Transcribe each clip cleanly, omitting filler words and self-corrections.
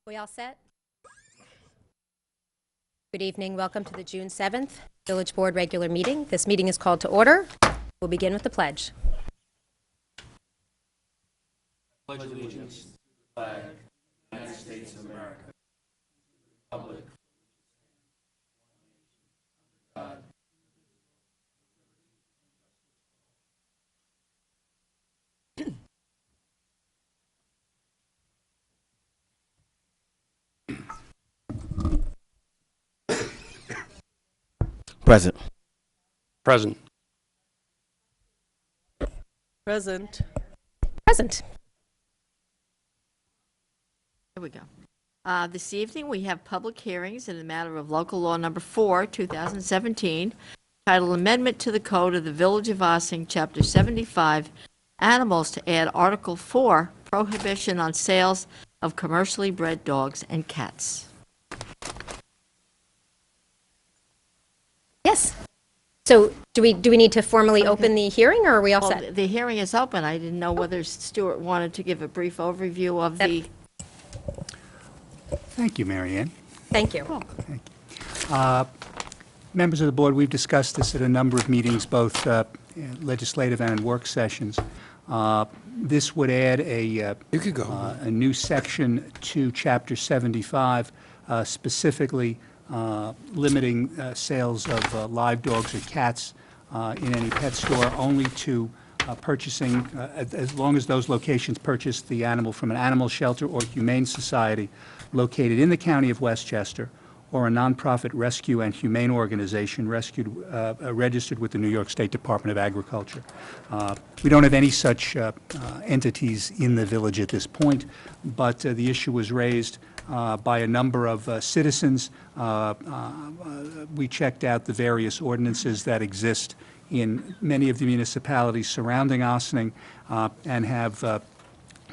We all set? Good evening. Welcome to the June 7th Village Board regular meeting. This meeting is called to order. We'll begin with the pledge. Pledge allegiance to the flag of the United States of America, Republic, God. Present. Present. Present. Present. Here we go. This evening, we have public hearings in the matter of Local Law Number 4, 2017, titled Amendment to the Code of the Village of Ossing, Chapter 75, Animals, to add Article 4, Prohibition on Sales of Commercially Bred Dogs and Cats. Yes. So do we need to formally open the hearing, or are we all Well, set? the hearing is open. I didn't know whether Stuart wanted to give a brief overview of the... Thank you, Mary Ann. Thank you. Members of the board, we've discussed this at a number of meetings, both legislative and work sessions. This would add a new section to Chapter 75, specifically limiting sales of live dogs or cats in any pet store only to purchasing, as long as those locations purchase the animal from an animal shelter or humane society located in the county of Westchester, or a nonprofit rescue and humane organization registered with the New York State Department of Agriculture. We don't have any such entities in the village at this point, but the issue was raised by a number of citizens. We checked out the various ordinances that exist in many of the municipalities surrounding Ossining and have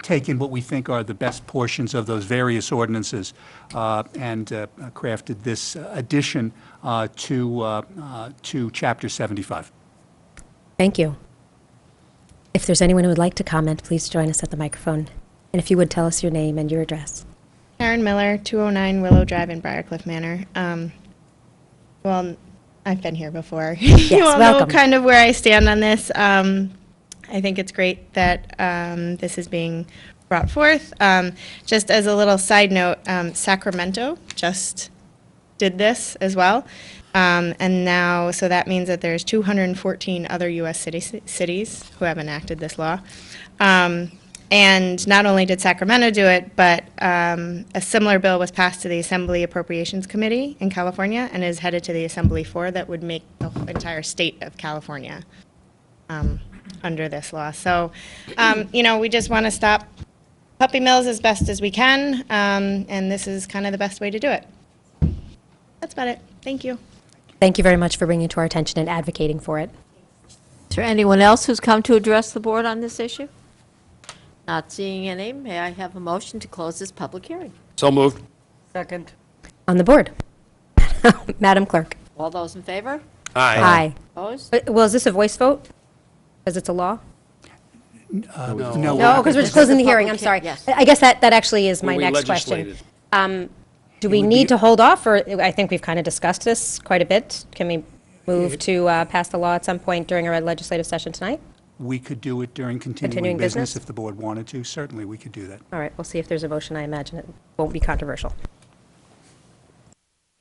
taken what we think are the best portions of those various ordinances and crafted this addition to Chapter 75. Thank you. If there's anyone who would like to comment, please join us at the microphone. And if you would tell us your name and your address. Karen Miller, 209 Willow Drive in Briarcliff Manor. Well, I've been here before. Yes, You all welcome. know kind of where I stand on this. I think it's great that this is being brought forth. Just as a little side note, Sacramento just did this as well. And now, so that means that there's 214 other U.S. cities who have enacted this law. And not only did Sacramento do it, but a similar bill was passed to the Assembly Appropriations Committee in California and is headed to the Assembly for that would make the entire state of California under this law. So, you know, we just want to stop puppy mills as best as we can, and this is kind of the best way to do it. That's about it. Thank you. Thank you very much for bringing it to our attention and advocating for it. Is there anyone else who's come to address the board on this issue? Not seeing any, may I have a motion to close this public hearing? So moved. Second. On the board. Madam Clerk. All those in favor? Aye. Opposed? Well, is this a voice vote? Because it's a law? No, No, because we're just closing the hearing, I'm Public sorry. hea- yes. I guess that actually is my Well, we next question. legislated. Do we need to hold off, or I think we've kind of discussed this quite a bit. Can we move to pass the law at some point during our legislative session tonight? We could do it during Continuing continuing business? business if the board wanted to. Certainly, we could do that. All right, we'll see if there's a motion. I imagine it won't be controversial.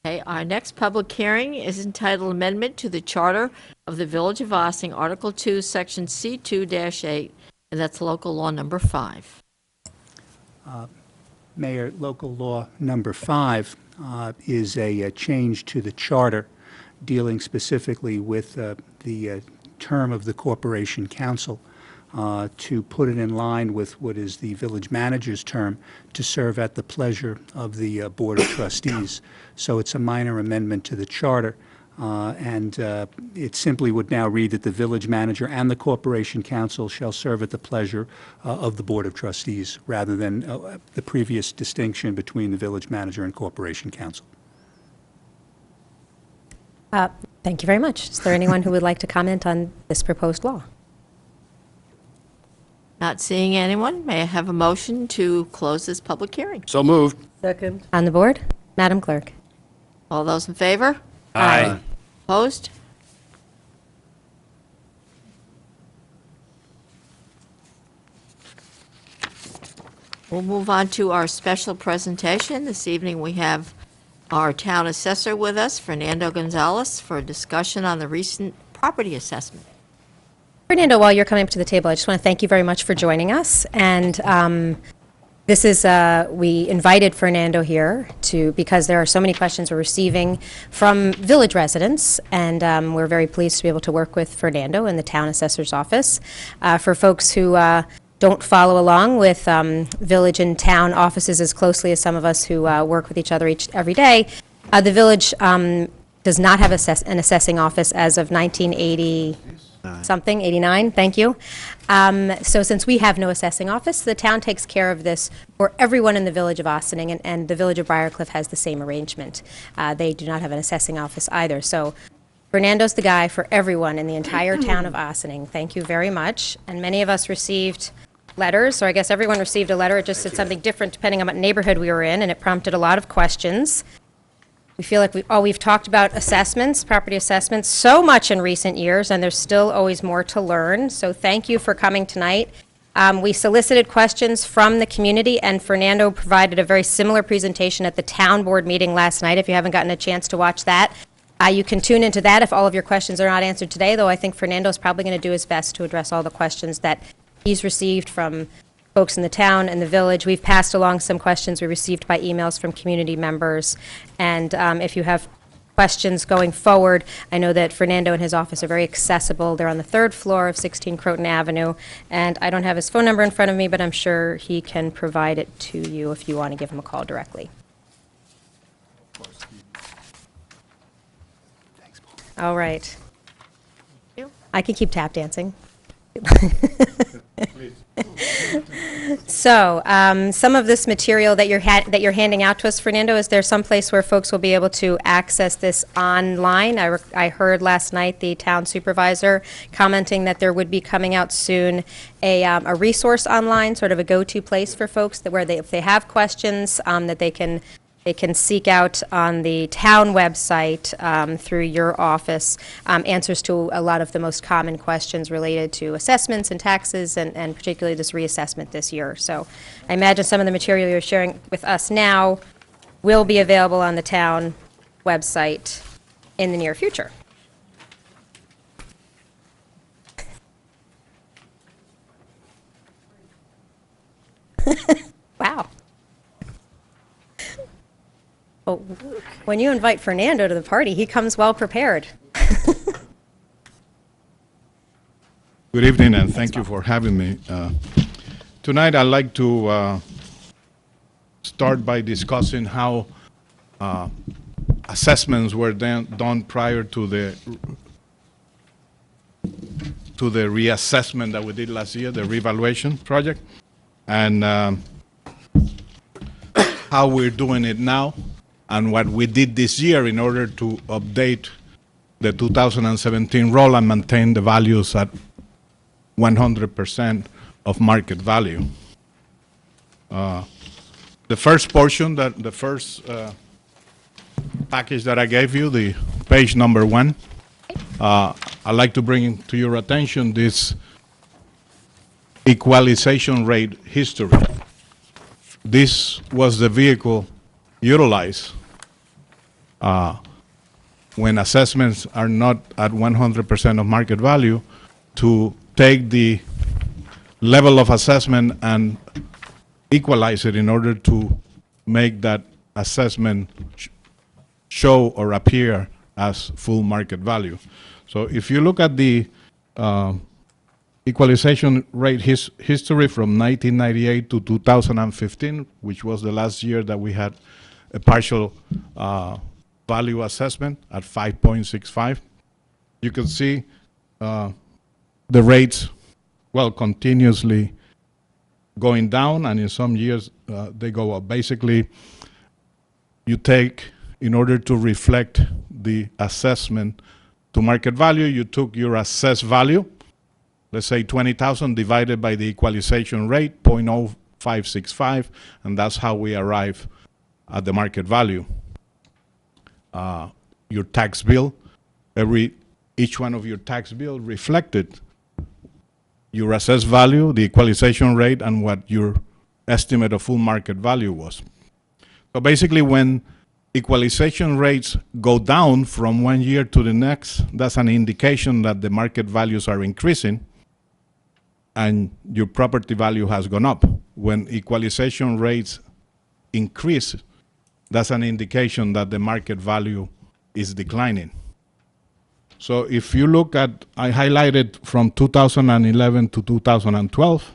Okay, our next public hearing is entitled Amendment to the Charter of the Village of Ossing, Article 2, Section C2-8, and that's local law number 5. Mayor, local law number 5 is a change to the charter dealing specifically with the term of the Corporation Council to put it in line with what is the village manager's term to serve at the pleasure of the Board of Trustees. So it's a minor amendment to the charter, and it simply would now read that the village manager and the Corporation Council shall serve at the pleasure of the Board of Trustees, rather than the previous distinction between the village manager and Corporation Council. Thank you very much. Is there anyone who would like to comment on this proposed law? Not seeing anyone, may I have a motion to close this public hearing? So moved. Second. On the board? Madam Clerk? All those in favor? Aye. Opposed? We'll move on to our special presentation. This evening, we have our town assessor with us, Fernando Gonzalez, for a discussion on the recent property assessment. Fernando, while you're coming up to the table, I just want to thank you very much for joining us. And this is, we invited Fernando here because there are so many questions we're receiving from village residents, and we're very pleased to be able to work with Fernando in the town assessor's office. For folks who don't follow along with village and town offices as closely as some of us who work with each other every day, the village does not have an assessing office as of 1980. Something, 89, thank you. So since we have no assessing office, the town takes care of this for everyone in the village of Ossining, and the village of Briarcliff has the same arrangement. They do not have an assessing office either. So Fernando's the guy for everyone in the entire town of Ossining. Thank you very much. And many of us received letters, or I guess everyone received a letter. It just said something different depending on what neighborhood we were in, and it prompted a lot of questions. We feel like we've talked about assessments, property assessments, so much in recent years, and there's still always more to learn. So thank you for coming tonight. We solicited questions from the community, and Fernando provided a very similar presentation at the town board meeting last night. If you haven't gotten a chance to watch that, you can tune into that if all of your questions are not answered today, though I think Fernando's probably going to do his best to address all the questions that he's received from folks in the town and the village. We've passed along some questions we received by emails from community members. And if you have questions going forward, I know that Fernando and his office are very accessible. They're on the 3rd floor of 16 Croton Avenue. And I don't have his phone number in front of me, but I'm sure he can provide it to you if you want to give him a call directly. All right. Thank you. I can keep tap dancing. So, some of this material that you're handing out to us, Fernando, is there some place where folks will be able to access this online? I heard last night the town supervisor commenting that there would be coming out soon a resource online, sort of a go-to place for folks that if they have questions, that they can seek out on the town website through your office answers to a lot of the most common questions related to assessments and taxes, and particularly this reassessment this year. So I imagine some of the material you're sharing with us now will be available on the town website in the near future. Wow. Oh, when you invite Fernando to the party, he comes well prepared. Good evening, and thank you for having me. Tonight, I'd like to start by discussing how assessments were done prior to the reassessment that we did last year, the revaluation project, and how we're doing it now, and what we did this year in order to update the 2017 roll and maintain the values at 100% of market value. The first portion, the first package that I gave you, the page number 1, I'd like to bring to your attention this equalization rate history. This was the vehicle utilized when assessments are not at 100% of market value to take the level of assessment and equalize it in order to make that assessment show or appear as full market value. So if you look at the equalization rate history from 1998 to 2015, which was the last year that we had a partial value assessment at 5.65, you can see the rates, well, continuously going down, and in some years they go up. Basically, you take, in order to reflect the assessment to market value, you took your assessed value let's say 20,000 divided by the equalization rate, 0.0565, and that's how we arrive at the market value. Your tax bill, each one of your tax bill reflected your assessed value, the equalization rate, and what your estimate of full market value was. So basically, when equalization rates go down from one year to the next, that's an indication that the market values are increasing and your property value has gone up. When equalization rates increase, that's an indication that the market value is declining. So if you look at, I highlighted from 2011 to 2012,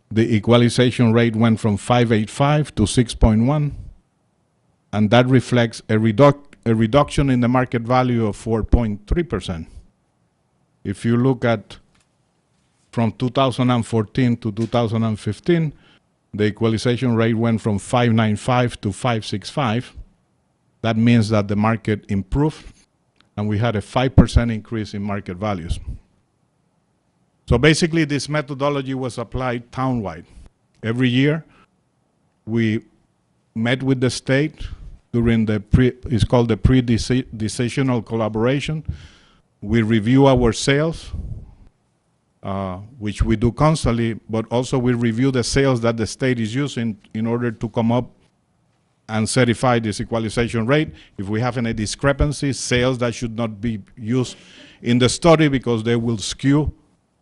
the equalization rate went from 5.85 to 6.1, and that reflects a reduction in the market value of 4.3%. If you look at from 2014 to 2015, the equalization rate went from 5.95 to 5.65. That means that the market improved, and we had a 5% increase in market values. So basically, this methodology was applied townwide. Every year, we met with the state during the it's called the pre-decisional collaboration. We review our sales, which we do constantly, but also we review the sales that the state is using in order to come up and certify this equalization rate. If we have any discrepancies, sales that should not be used in the study because they will skew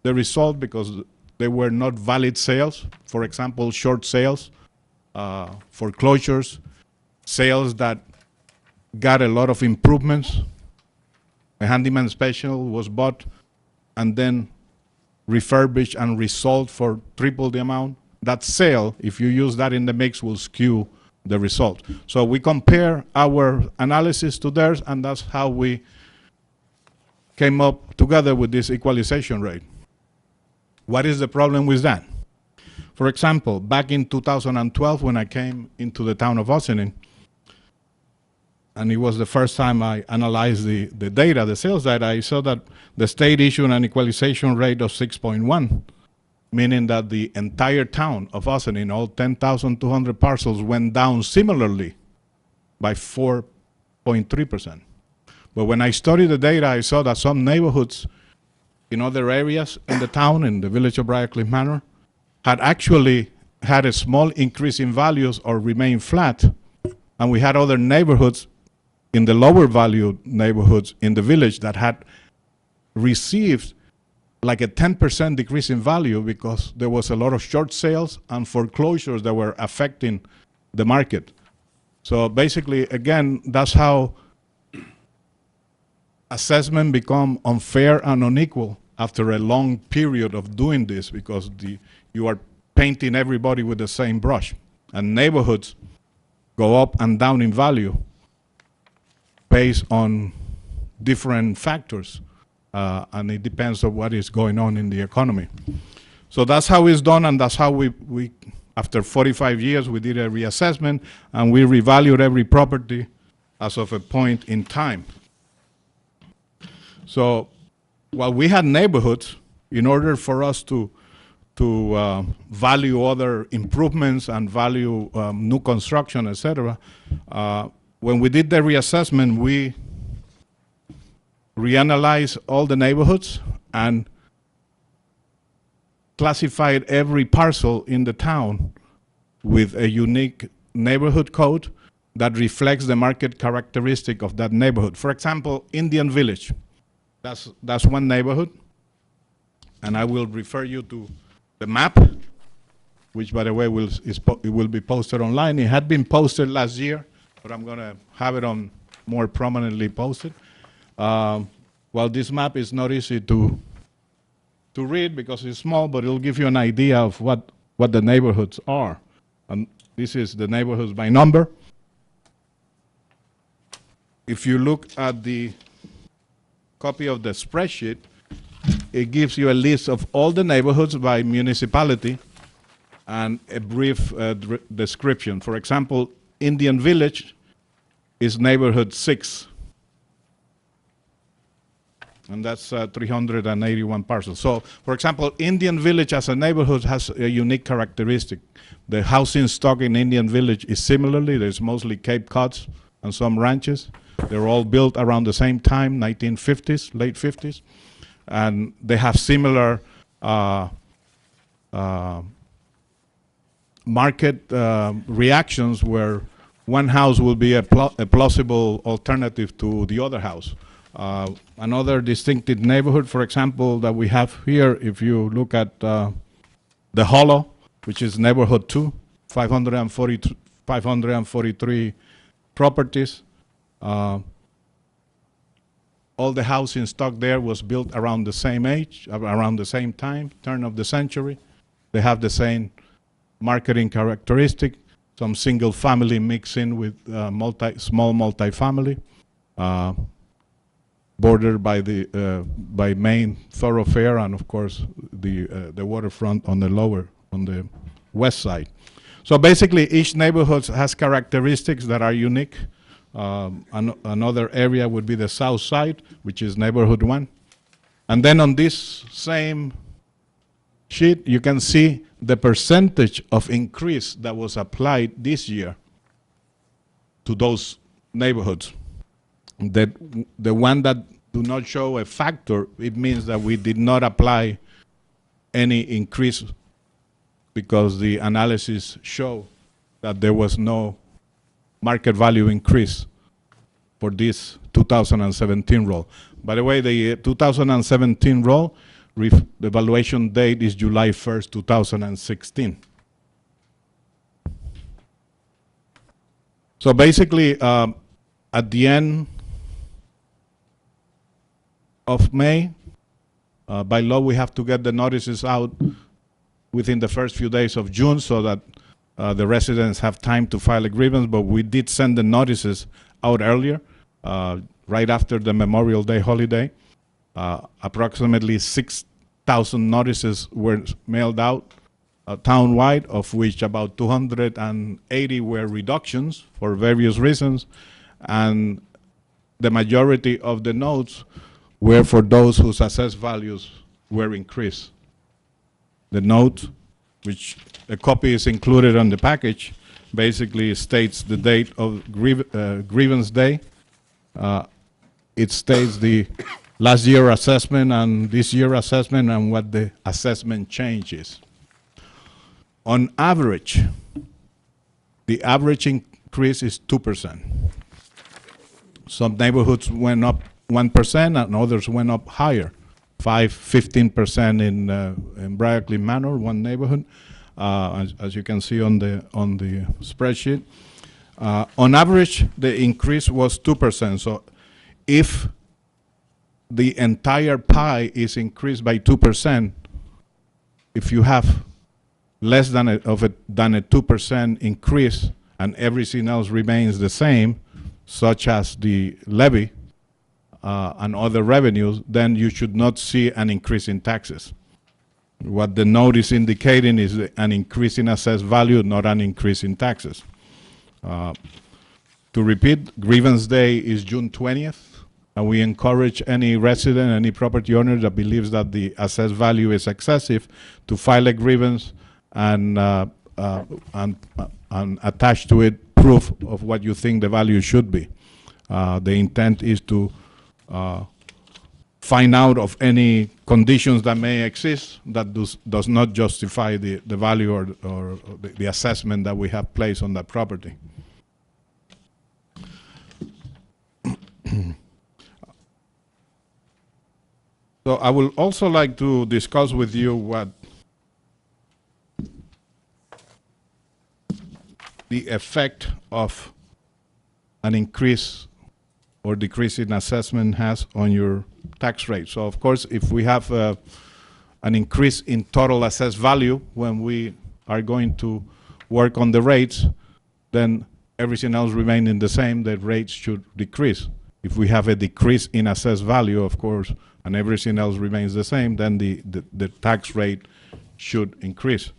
the result because they were not valid sales. For example, short sales, foreclosures, sales that got a lot of improvements. A handyman special was bought and then refurbished and resold for triple the amount. That sale, if you use that in the mix, will skew the result. So we compare our analysis to theirs, and that's how we came up together with this equalization rate. What is the problem with that? For example, back in 2012, when I came into the town of Ossining, and it was the first time I analyzed the data, the sales data, I saw that the state issued an equalization rate of 6.1, meaning that the entire town of Ossining, all 10,200 parcels, went down similarly by 4.3%. But when I studied the data, I saw that some neighborhoods in other areas in the town, in the village of Briarcliff Manor, had actually had a small increase in values or remained flat. And we had other neighborhoods in the lower value neighborhoods in the village that had received like a 10% decrease in value because there was a lot of short sales and foreclosures that were affecting the market. So basically, again, that's how assessment become unfair and unequal after a long period of doing this because you are painting everybody with the same brush. And neighborhoods go up and down in value based on different factors. And it depends on what is going on in the economy. So that's how it's done, and that's how we after 45 years, we did a reassessment, and we revalued every property as of a point in time. So while we had neighborhoods, in order for us to value other improvements and value new construction, etc., when we did the reassessment, we reanalyzed all the neighborhoods and classified every parcel in the town with a unique neighborhood code that reflects the market characteristic of that neighborhood. For example, Indian Village, that's one neighborhood, and I will refer you to the map, which, by the way, it will be posted online. It had been posted last year, but I'm going to have it on more prominently posted. Well, this map is not easy to read because it's small, but it'll give you an idea of what the neighborhoods are. And this is the neighborhoods by number. If you look at the copy of the spreadsheet, it gives you a list of all the neighborhoods by municipality and a brief description. For example, Indian Village is neighborhood 6. and that's 381 parcels. So, for example, Indian Village as a neighborhood has a unique characteristic. The housing stock in Indian Village is similarly, there's mostly Cape Cods and some ranches. They're all built around the same time, 1950s, late 50s, and they have similar market reactions where one house will be a plausible alternative to the other house. Another distinctive neighborhood, for example, that we have here, if you look at the Hollow, which is neighborhood 2, 543 properties. All the housing stock there was built around the same age, around the same time, turn of the century. They have the same marketing characteristic, some single family mixed in with small multifamily, bordered by the main thoroughfare and of course the waterfront on the west side. So basically each neighborhood has characteristics that are unique. Another area would be the south side, which is neighborhood 1. And then on this same sheet, you can see the percentage of increase that was applied this year to those neighborhoods. That the one that do not show a factor, it means that we did not apply any increase because the analysis show that there was no market value increase for this 2017 roll. By the way, the 2017 roll, the valuation date is July 1st, 2016. So basically, at the end of May, by law, we have to get the notices out within the first few days of June so that the residents have time to file a grievance, but we did send the notices out earlier, right after the Memorial Day holiday. Approximately 6,000 notices were mailed out townwide, of which about 280 were reductions for various reasons, and the majority of the notes were for those whose assessed values were increased. The note, which a copy is included on the package, basically states the date of grievance day. It states the last year assessment and this year assessment and what the assessment change is. On average, the average increase is 2%. Some neighborhoods went up 1% and others went up higher, 15% in Brackley Manor, one neighborhood, as you can see on the spreadsheet. On average, the increase was 2%. So if the entire pie is increased by 2%, if you have less than a 2% increase and everything else remains the same, such as the levy and other revenues, then you should not see an increase in taxes. What the note is indicating is an increase in assessed value, not an increase in taxes. To repeat, grievance day is June 20th, and we encourage any resident, any property owner that believes that the assessed value is excessive to file a grievance and attach to it proof of what you think the value should be. The intent is to find out of any conditions that may exist that does not justify the value or the assessment that we have placed on that property. So I would also like to discuss with you what the effect of an increase or decrease in assessment has on your tax rate. So of course, if we have an increase in total assessed value when we are going to work on the rates, then everything else remaining the same, the rates should decrease. If we have a decrease in assessed value, of course, and everything else remains the same, then the tax rate should increase.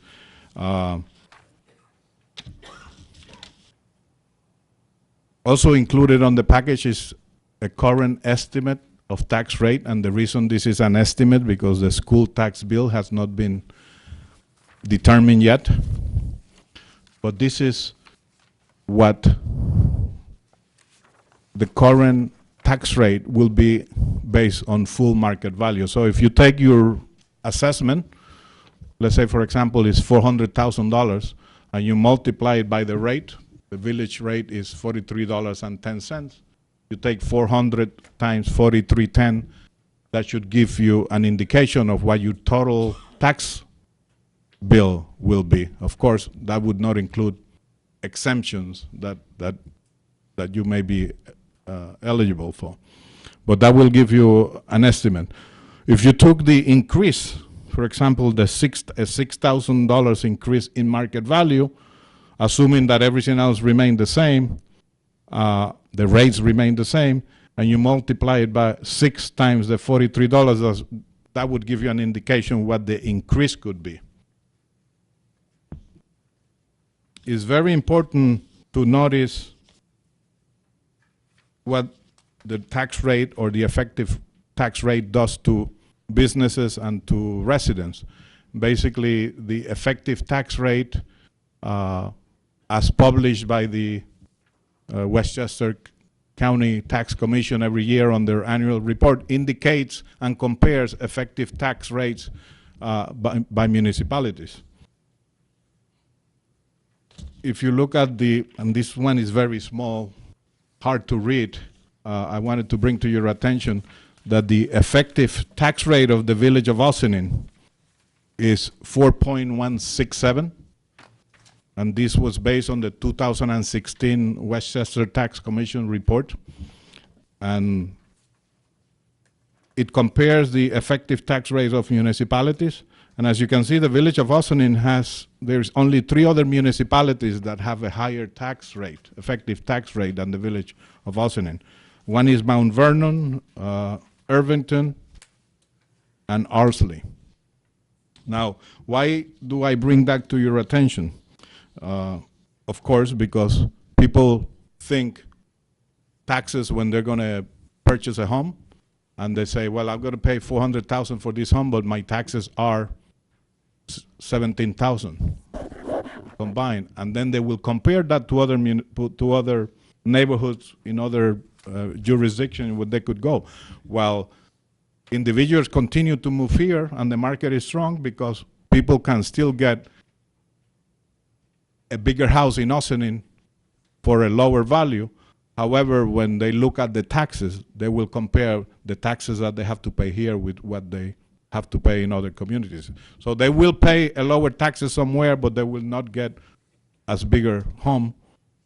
Also included on the package is a current estimate of tax rate, and the reason this is an estimate because the school tax bill has not been determined yet. But this is what the current tax rate will be based on full market value. So if you take your assessment, let's say, for example, it's $400,000, and you multiply it by the rate, the village rate is $43.10. You take 400 times 43.10, that should give you an indication of what your total tax bill will be. Of course, that would not include exemptions that you may be eligible for. But that will give you an estimate. If you took the increase, for example, the $6,000 increase in market value, assuming that everything else remained the same, the rates remain the same, and you multiply it by 6 times the $43, that would give you an indication what the increase could be. It's very important to notice what the tax rate or the effective tax rate does to businesses and to residents. Basically, the effective tax rate, as published by the Westchester County Tax Commission every year on their annual report, indicates and compares effective tax rates by municipalities. If you look at and this one is very small, hard to read, I wanted to bring to your attention that the effective tax rate of the village of Ossining is 4.167, and this was based on the 2016 Westchester Tax Commission report, and it compares the effective tax rates of municipalities. And as you can see, the village of Ossining there's only 3 other municipalities that have a higher tax rate, effective tax rate, than the village of Ossining. One is Mount Vernon, Irvington, and Arsley. Now, why do I bring that to your attention? Of course, because people think taxes when they're going to purchase a home, and they say, well, I'm going to pay $400,000 for this home, but my taxes are $17,000 combined, and then they will compare that to other neighborhoods in other jurisdictions where they could go. While individuals continue to move here, and the market is strong because people can still get a bigger house in Ossining for a lower value. However, when they look at the taxes, they will compare the taxes that they have to pay here with what they have to pay in other communities. So they will pay a lower taxes somewhere, but they will not get as bigger home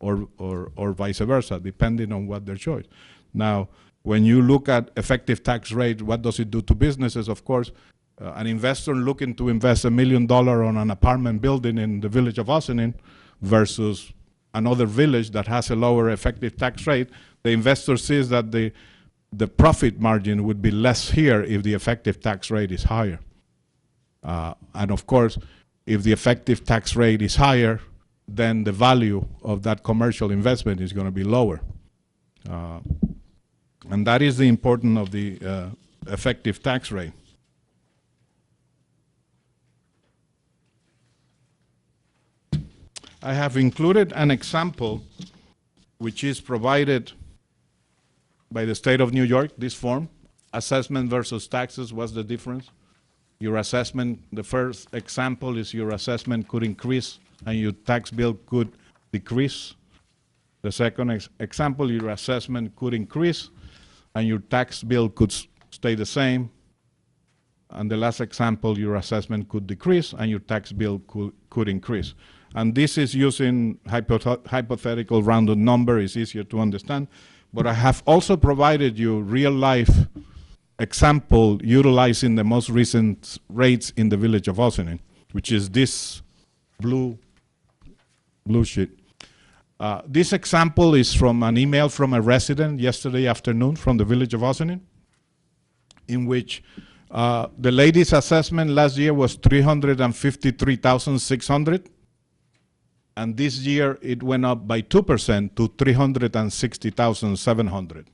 or vice versa, depending on what their choice. Now, when you look at effective tax rate, what does it do to businesses? Of course, an investor looking to invest $1 million on an apartment building in the village of Ossining versus another village that has a lower effective tax rate, the investor sees that the profit margin would be less here if the effective tax rate is higher. And of course, if the effective tax rate is higher, then the value of that commercial investment is going to be lower. And that is the importance of the effective tax rate. I have included an example which is provided by the state of New York, this form, assessment versus taxes, what's the difference? Your assessment, the first example is your assessment could increase and your tax bill could decrease. The second example, your assessment could increase and your tax bill could stay the same. And the last example, your assessment could decrease and your tax bill could increase. And this is using hypothetical rounded number, it's easier to understand. But I have also provided you real-life example utilizing the most recent rates in the village of Ossining, which is this blue sheet. This example is from an email from a resident yesterday afternoon from the village of Ossining, in which the lady's assessment last year was $353,600. And this year it went up by 2% to $360,700.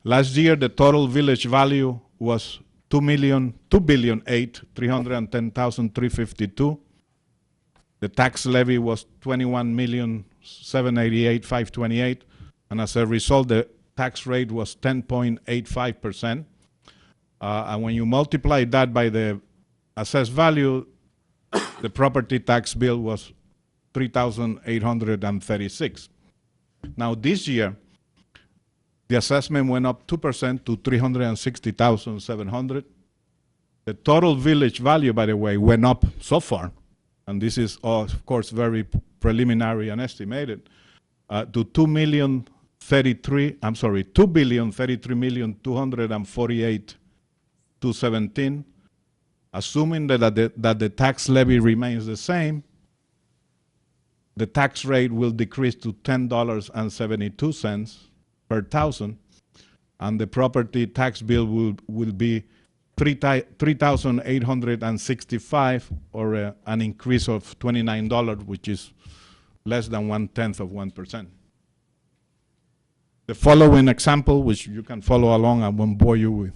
Last year, the total village value was 2,008,310,352. The tax levy was 21,788,528, and as a result, the tax rate was 10.85%. And when you multiply that by the assessed value, the property tax bill was 3,836. Now this year, the assessment went up 2% to 360,700. The total village value, by the way, went up so far, and this is of course very preliminary and estimated, to 2,033,248,217. Assuming that the tax levy remains the same, the tax rate will decrease to $10.72 per thousand, and the property tax bill will be $3,865, or an increase of $29, which is less than 1/10 of 1%. The following example, which you can follow along, I won't bore you with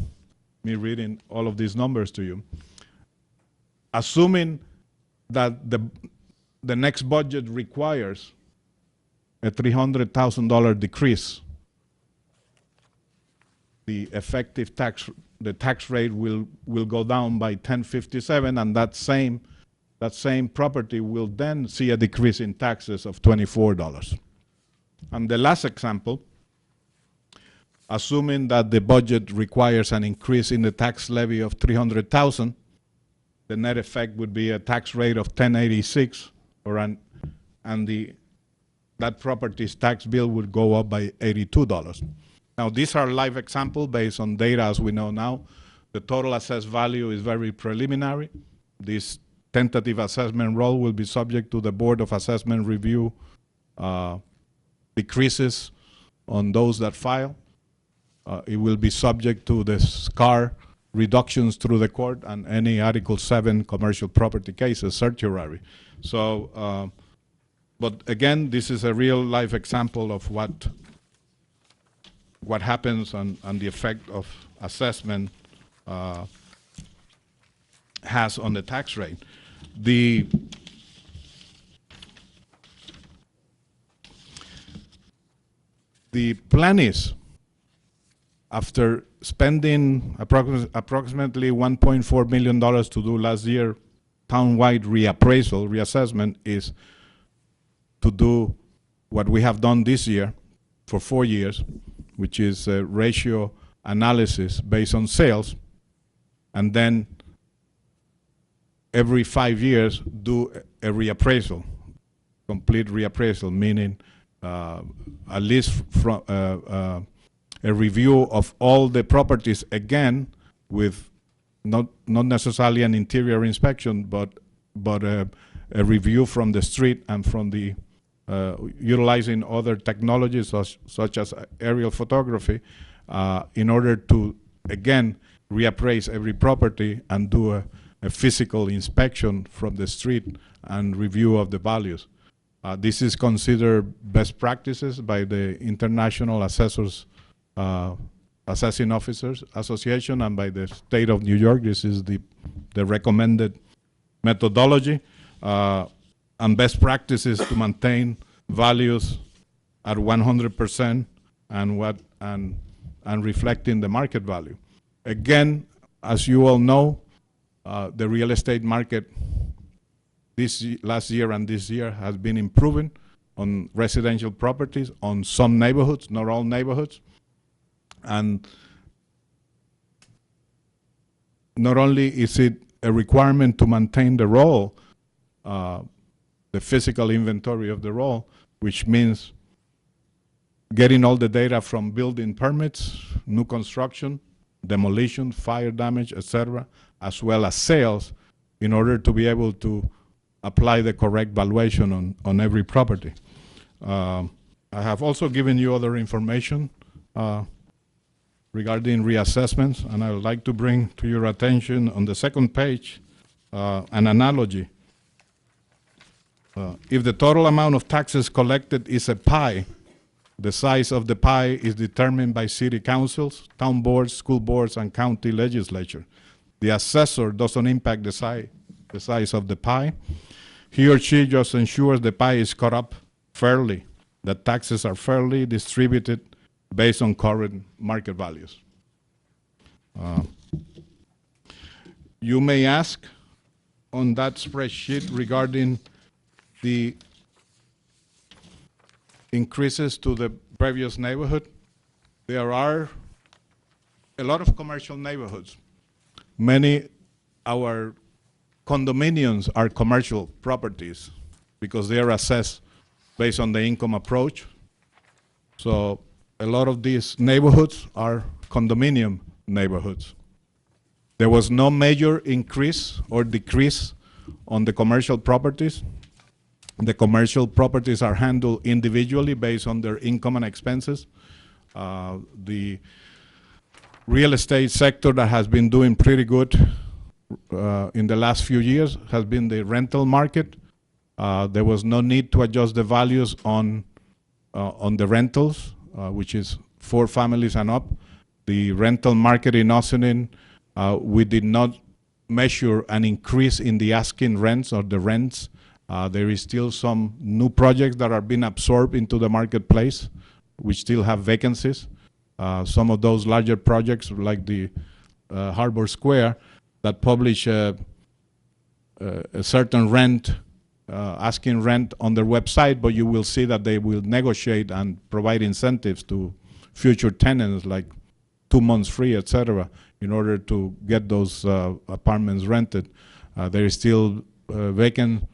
me reading all of these numbers to you. Assuming that the next budget requires a $300,000 decrease, the effective tax rate will go down by 10.57, and that same property will then see a decrease in taxes of $24. And the last example, assuming that the budget requires an increase in the tax levy of $300,000, the net effect would be a tax rate of 10.86, that property's tax bill would go up by $82. Now, these are live examples based on data as we know now. The total assessed value is very preliminary. This tentative assessment roll will be subject to the Board of Assessment review decreases on those that file. It will be subject to the SCAR reductions through the court and any Article 7 commercial property cases, certiorari. So, but again, this is a real life example of what happens and the effect of assessment has on the tax rate. The plan is, after spending approximately $1.4 million to do last year townwide reassessment, is to do what we have done this year for 4 years, which is a ratio analysis based on sales, and then every 5 years do a reappraisal, complete reappraisal, meaning at least from a review of all the properties again, with not necessarily an interior inspection, but a review from the street and from the utilizing other technologies such as aerial photography, in order to again reappraise every property and do a physical inspection from the street and review of the values. This is considered best practices by the International Assessing Officers Association and by the state of New York. This is the recommended methodology, and best practices to maintain values at 100% and reflecting the market value. Again, as you all know, the real estate market last year and this year has been improving on residential properties on some neighborhoods, not all neighborhoods. And not only is it a requirement to maintain the roll, the physical inventory of the roll, which means getting all the data from building permits, new construction, demolition, fire damage, etc., as well as sales, in order to be able to apply the correct valuation on every property. I have also given you other information regarding reassessments, and I would like to bring to your attention on the second page an analogy. If the total amount of taxes collected is a pie The size of the pie is determined by city councils, town boards, school boards, and county legislature. The assessor doesn't impact the size of the pie. He or she just ensures the pie is cut up fairly, that taxes are fairly distributed based on current market values. You may ask on that spreadsheet regarding the increases to the previous neighborhood. There are a lot of commercial neighborhoods. Many our condominiums are commercial properties because they are assessed based on the income approach. So a lot of these neighborhoods are condominium neighborhoods. There was no major increase or decrease on the commercial properties. The commercial properties are handled individually based on their income and expenses. The real estate sector that has been doing pretty good in the last few years has been the rental market. There was no need to adjust the values on the rentals, which is 4 families and up. The rental market in Ossining, we did not measure an increase in the asking rents or the rents. There is still some new projects that are being absorbed into the marketplace, which still have vacancies. Some of those larger projects, like the Harbor Square, that publish a certain rent, asking rent on their website, but you will see that they will negotiate and provide incentives to future tenants, like 2 months free, etc., in order to get those apartments rented. There is still vacant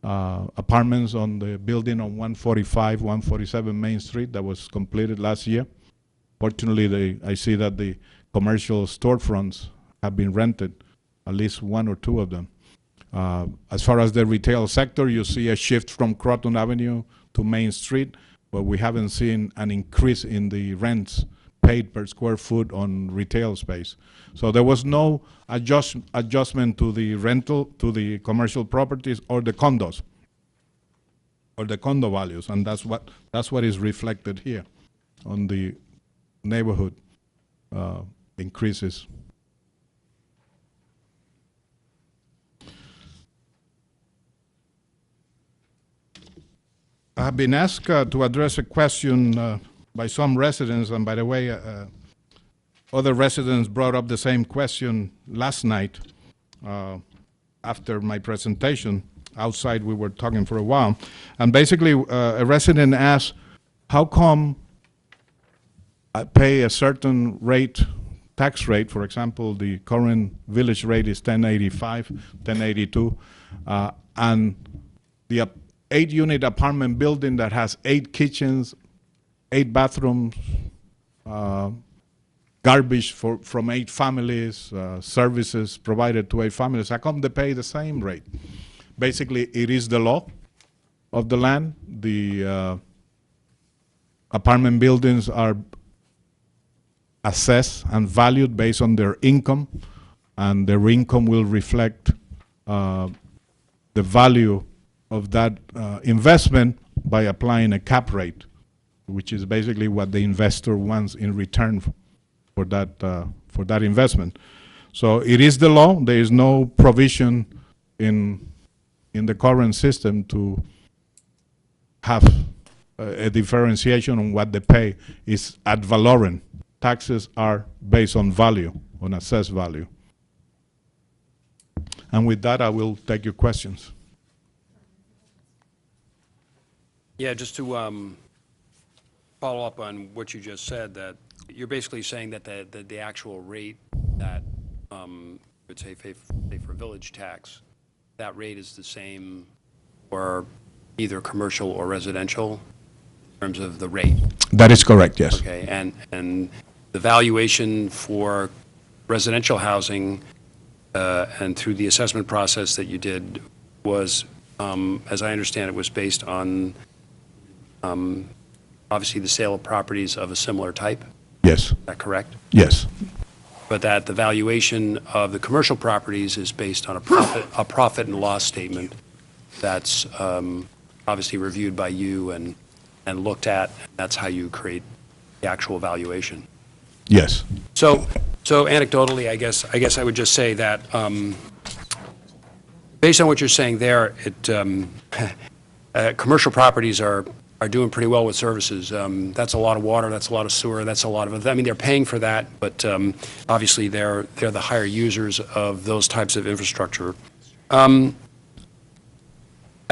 apartments on the building on 145, 147 Main Street that was completed last year. Fortunately, I see that the commercial storefronts have been rented, at least 1 or 2 of them. As far as the retail sector, you see a shift from Croton Avenue to Main Street, but we haven't seen an increase in the rents paid per square foot on retail space. So there was no adjustment to the rental, to the commercial properties or the condos, or the condo values, and that's what is reflected here on the neighborhood increases. I have been asked to address a question by some residents, and by the way, other residents brought up the same question last night after my presentation. Outside, we were talking for a while, and basically, a resident asked, how come I pay a certain rate, tax rate, for example, the current village rate is 1085, 1082, and the 8-unit apartment building that has 8 kitchens, 8 bathrooms, garbage from 8 families, services provided to 8 families, how come they pay the same rate? Basically, it is the law of the land. The apartment buildings are assessed and valued based on their income, and their income will reflect the value of that investment by applying a cap rate, which is basically what the investor wants in return for that investment. So it is the law. There is no provision in the current system to have a differentiation on what they pay. Is ad valorem. Taxes are based on value, on assessed value. And with that, I will take your questions. Yeah, just to follow up on what you just said, that you're basically saying that the actual rate that, let's say for village tax, that rate is the same for either commercial or residential in terms of the rate? That is correct, yes. Okay, and the valuation for residential housing and through the assessment process that you did was, as I understand it, was based on obviously the sale of properties of a similar type? Yes. Is that correct? Yes. But that the valuation of the commercial properties is based on a profit and loss statement that's obviously reviewed by you and and looked at. That's how you create the actual valuation. Yes. So anecdotally, I guess I would just say that, based on what you're saying there, commercial properties are doing pretty well with services. That's a lot of water, that's a lot of sewer, that's a lot of, I mean, they're paying for that, but obviously they're the higher users of those types of infrastructure. I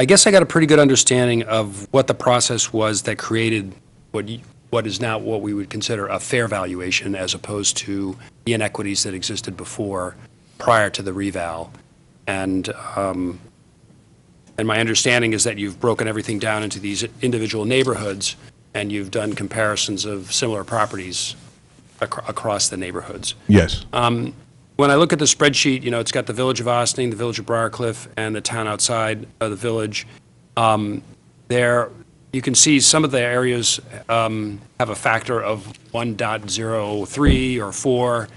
guess I got a pretty good understanding of what the process was that created what is now what we would consider a fair valuation, as opposed to the inequities that existed before, prior to the reval. And my understanding is that you've broken everything down into these individual neighborhoods, and you've done comparisons of similar properties across the neighborhoods. Yes. When I look at the spreadsheet, it's got the Village of Ossining, the Village of Briarcliff, and the town outside of the village. There, you can see some of the areas have a factor of 1.03 or 4.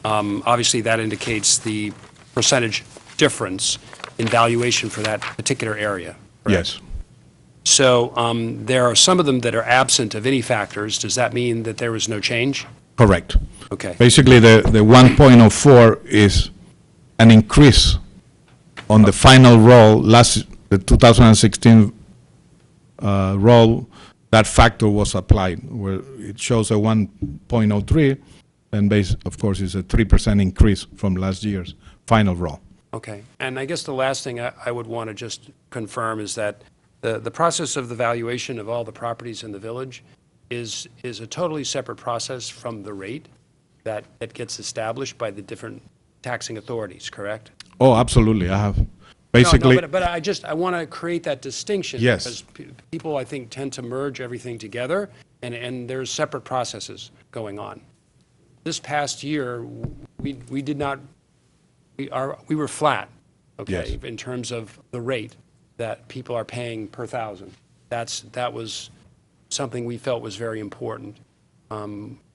Obviously, that indicates the percentage difference in valuation for that particular area. Correct? Yes. So there are some of them that are absent of any factors. Does that mean that there was no change? Correct. Okay. Basically, the 1.04 is an increase on the final roll, the 2016 roll. That factor was applied, where it shows a 1.03, and of course, is a 3% increase from last year's final roll. Okay. And I guess the last thing I would want to just confirm is that the process of the valuation of all the properties in the village is a totally separate process from the rate that gets established by the different taxing authorities, correct? Oh, absolutely. I have basically. No, but I want to create that distinction. Yes. Because people, I think, tend to merge everything together, and there's separate processes going on. This past year, we did not, we were flat, okay, Yes. in terms of the rate that people are paying per thousand. That was something we felt was very important,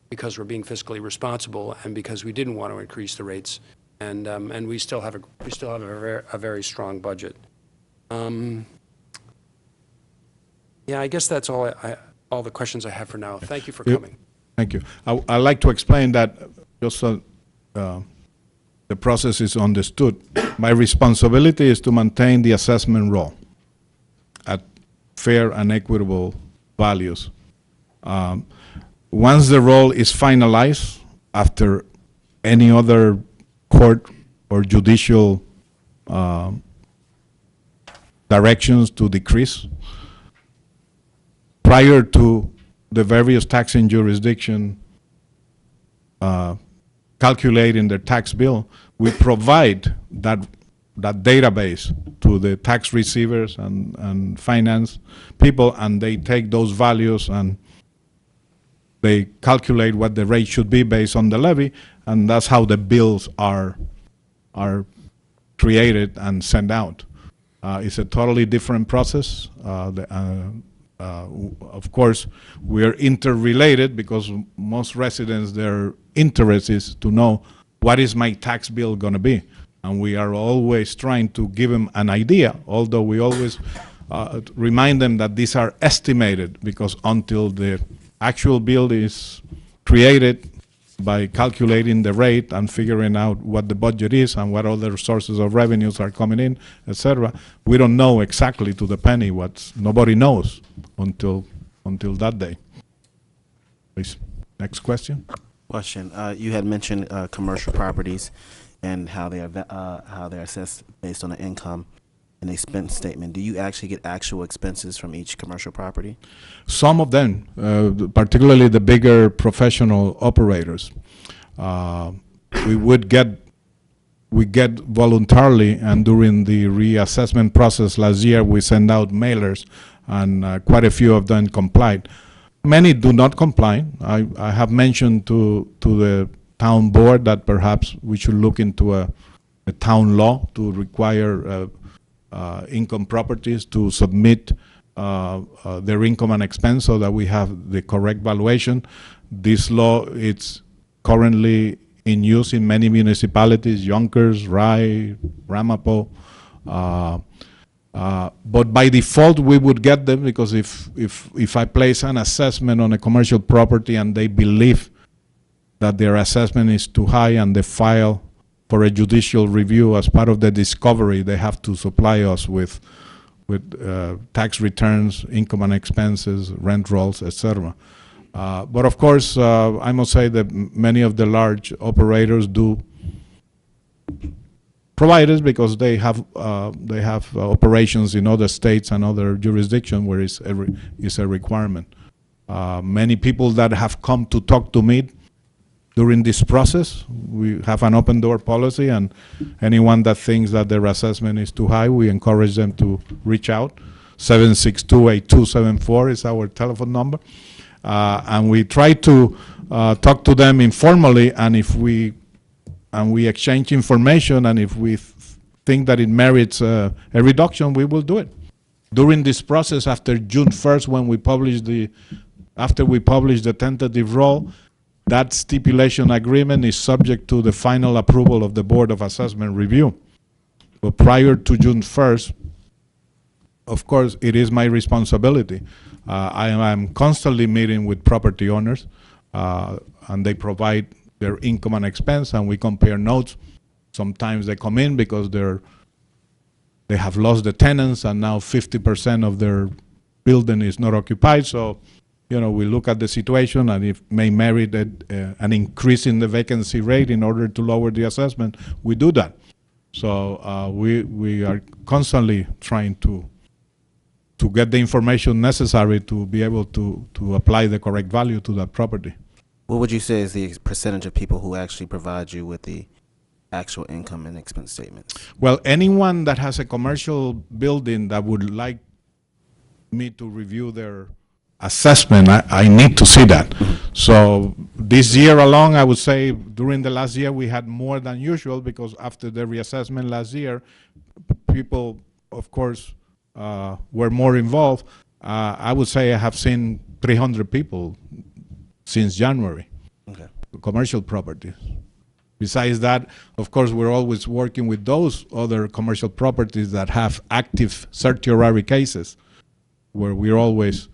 because we're being fiscally responsible, and because we didn't want to increase the rates, and we still have a very strong budget. Yeah, I guess that's all the questions I have for now. Thank you for coming. Thank you. I'd like to explain that just so the process is understood. My responsibility is to maintain the assessment roll at fair and equitable values. Once the roll is finalized, after any other court or judicial directions to decrease, prior to the various taxing jurisdiction calculating their tax bill, we provide that database to the tax receivers and finance people, and they take those values and they calculate what the rate should be based on the levy, and that's how the bills are created and sent out. It's a totally different process. Of course, we are interrelated because most residents, their interest is to know what is my tax bill going to be. And we are always trying to give them an idea, although we always remind them that these are estimated, because until the actual bill is created by calculating the rate and figuring out what the budget is and what other sources of revenues are coming in, etc., we don't know exactly to the penny nobody knows until that day. Please, next question. Question. You had mentioned commercial properties and how they're assessed based on the income and expense statement. Do you actually get actual expenses from each commercial property? Some of them, particularly the bigger professional operators, we get voluntarily, and during the reassessment process last year, we sent out mailers, and quite a few of them complied. Many do not comply. I have mentioned to the town board that perhaps we should look into a town law to require income properties to submit their income and expense so that we have the correct valuation. This law is currently in use in many municipalities, Yonkers, Rye, Ramapo. But by default, we would get them because if I place an assessment on a commercial property and they believe that their assessment is too high and they file for a judicial review as part of the discovery, they have to supply us with tax returns, income and expenses, rent rolls, etc. But of course, I must say that many of the large operators do provide us because they have operations in other states and other jurisdictions where it's a requirement. Many people that have come to talk to me during this process, we have an open door policy, and anyone that thinks that their assessment is too high, we encourage them to reach out. 762-8274 is our telephone number. And we try to talk to them informally, and if we exchange information, and if we think that it merits a reduction, we will do it. During this process, after June 1st, when we publish after we publish the tentative rule, that stipulation agreement is subject to the final approval of the Board of Assessment Review. But prior to June 1st, of course, it is my responsibility. I am constantly meeting with property owners, and they provide their income and expense, and we compare notes. Sometimes they come in because they have lost the tenants, and now 50% of their building is not occupied. So, we look at the situation, and if may merit an increase in the vacancy rate in order to lower the assessment, we do that. So we are constantly trying to get the information necessary to be able to apply the correct value to that property. What would you say is the percentage of people who actually provide you with the actual income and expense statements? Well, anyone that has a commercial building that would like me to review their assessment, I need to see that. So this year alone, I would say during the last year, we had more than usual because after the reassessment last year, people, of course, were more involved. I would say I have seen 300 people since January, okay, commercial properties. Besides that, of course, we're always working with those other commercial properties that have active certiorari cases, where we're always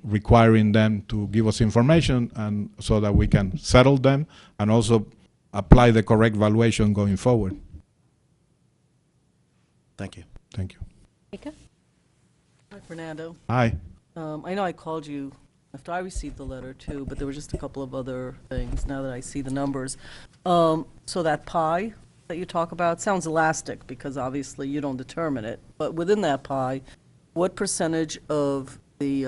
requiring them to give us information, and so that we can settle them and also apply the correct valuation going forward. Thank you. Thank you. Mika? Hi, Fernando. Hi. I know I called you after I received the letter too, but there were just a couple of other things now that I see the numbers. So that pie that you talk about sounds elastic because obviously you don't determine it, but within that pie, what percentage of the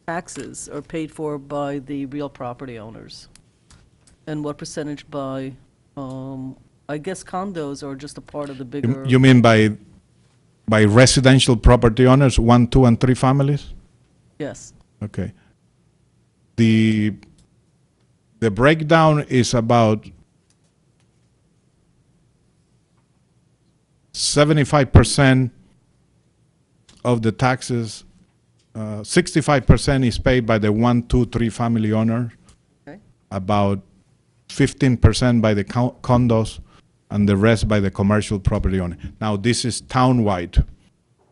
taxes are paid for by the real property owners? And what percentage by, I guess condos are just a part of the bigger... You mean by residential property owners, 1, 2, and 3 families? Yes. Okay. The breakdown is about 75% of the taxes. 65% is paid by the 1, 2, 3 family owner. Okay. About 15% by the condos, and the rest by the commercial property owner. Now, this is townwide.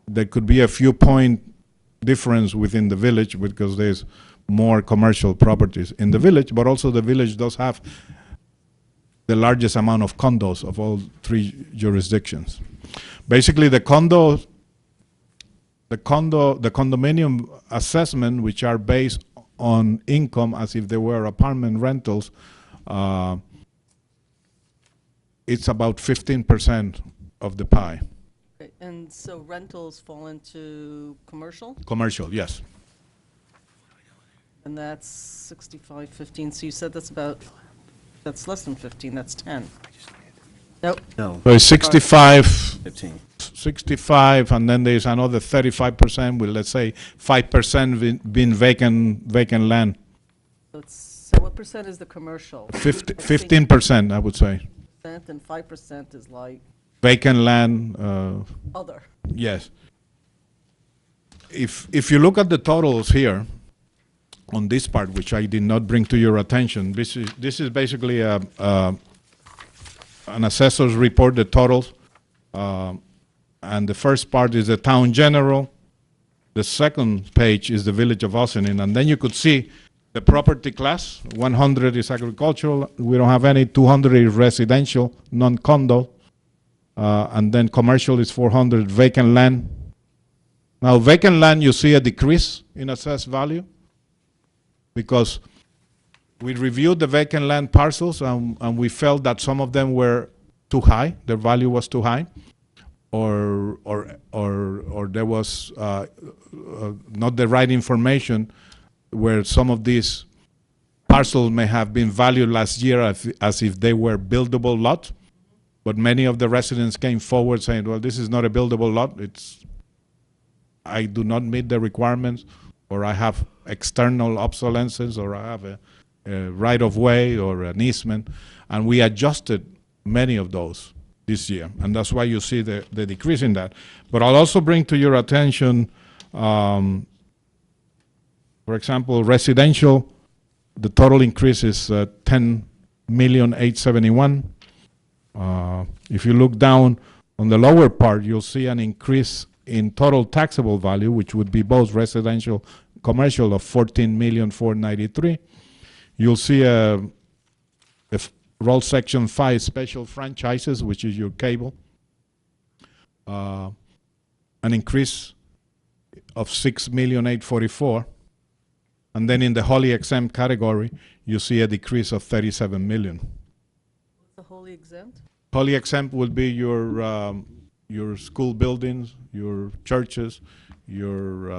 There could be a few point difference within the village because there's more commercial properties in the village, but also the village does have the largest amount of condos of all 3 jurisdictions. Basically, the condominium assessment, which are based on income as if they were apartment rentals, it's about 15% of the pie. Okay. And so rentals fall into commercial? Commercial, yes. And that's 65, 15. So you said that's less than 15, that's 10. Nope. No, So it's 65, 15. 65, and then there's another 35% with, let's say, 5% being vacant land. So what percent is the commercial? 15%, I would say. And 5% is like Vacant land, other. yes. If you look at the totals here, on this part, which I did not bring to your attention, this is basically an assessor's report, the totals. and the first part is the town general. The second page is the village of Ossining, and then you could see the property class. 100 is agricultural. We don't have any. 200 is residential, non-condo, and then commercial is 400. Vacant land. Now, vacant land, you see a decrease in assessed value because we reviewed the vacant land parcels, and we felt that some of them were too high. Their value was too high. Or there was not the right information where some of these parcels may have been valued last year as if they were buildable lot, but many of the residents came forward saying, well, this is not a buildable lot, I do not meet the requirements, or I have external obsolescence, or I have a right-of-way or an easement, and we adjusted many of those this year, and that's why you see the decrease in that. But I'll also bring to your attention, for example, residential, the total increase is 10,871,000. If you look down on the lower part, you'll see an increase in total taxable value, which would be both residential, commercial, of 14,493,000. You'll see roll section 5 special franchises, which is your cable, an increase of 6,844,000. And then in the wholly exempt category, you see a decrease of 37 million. What's the wholly exempt? Wholly exempt would be your school buildings, your churches, your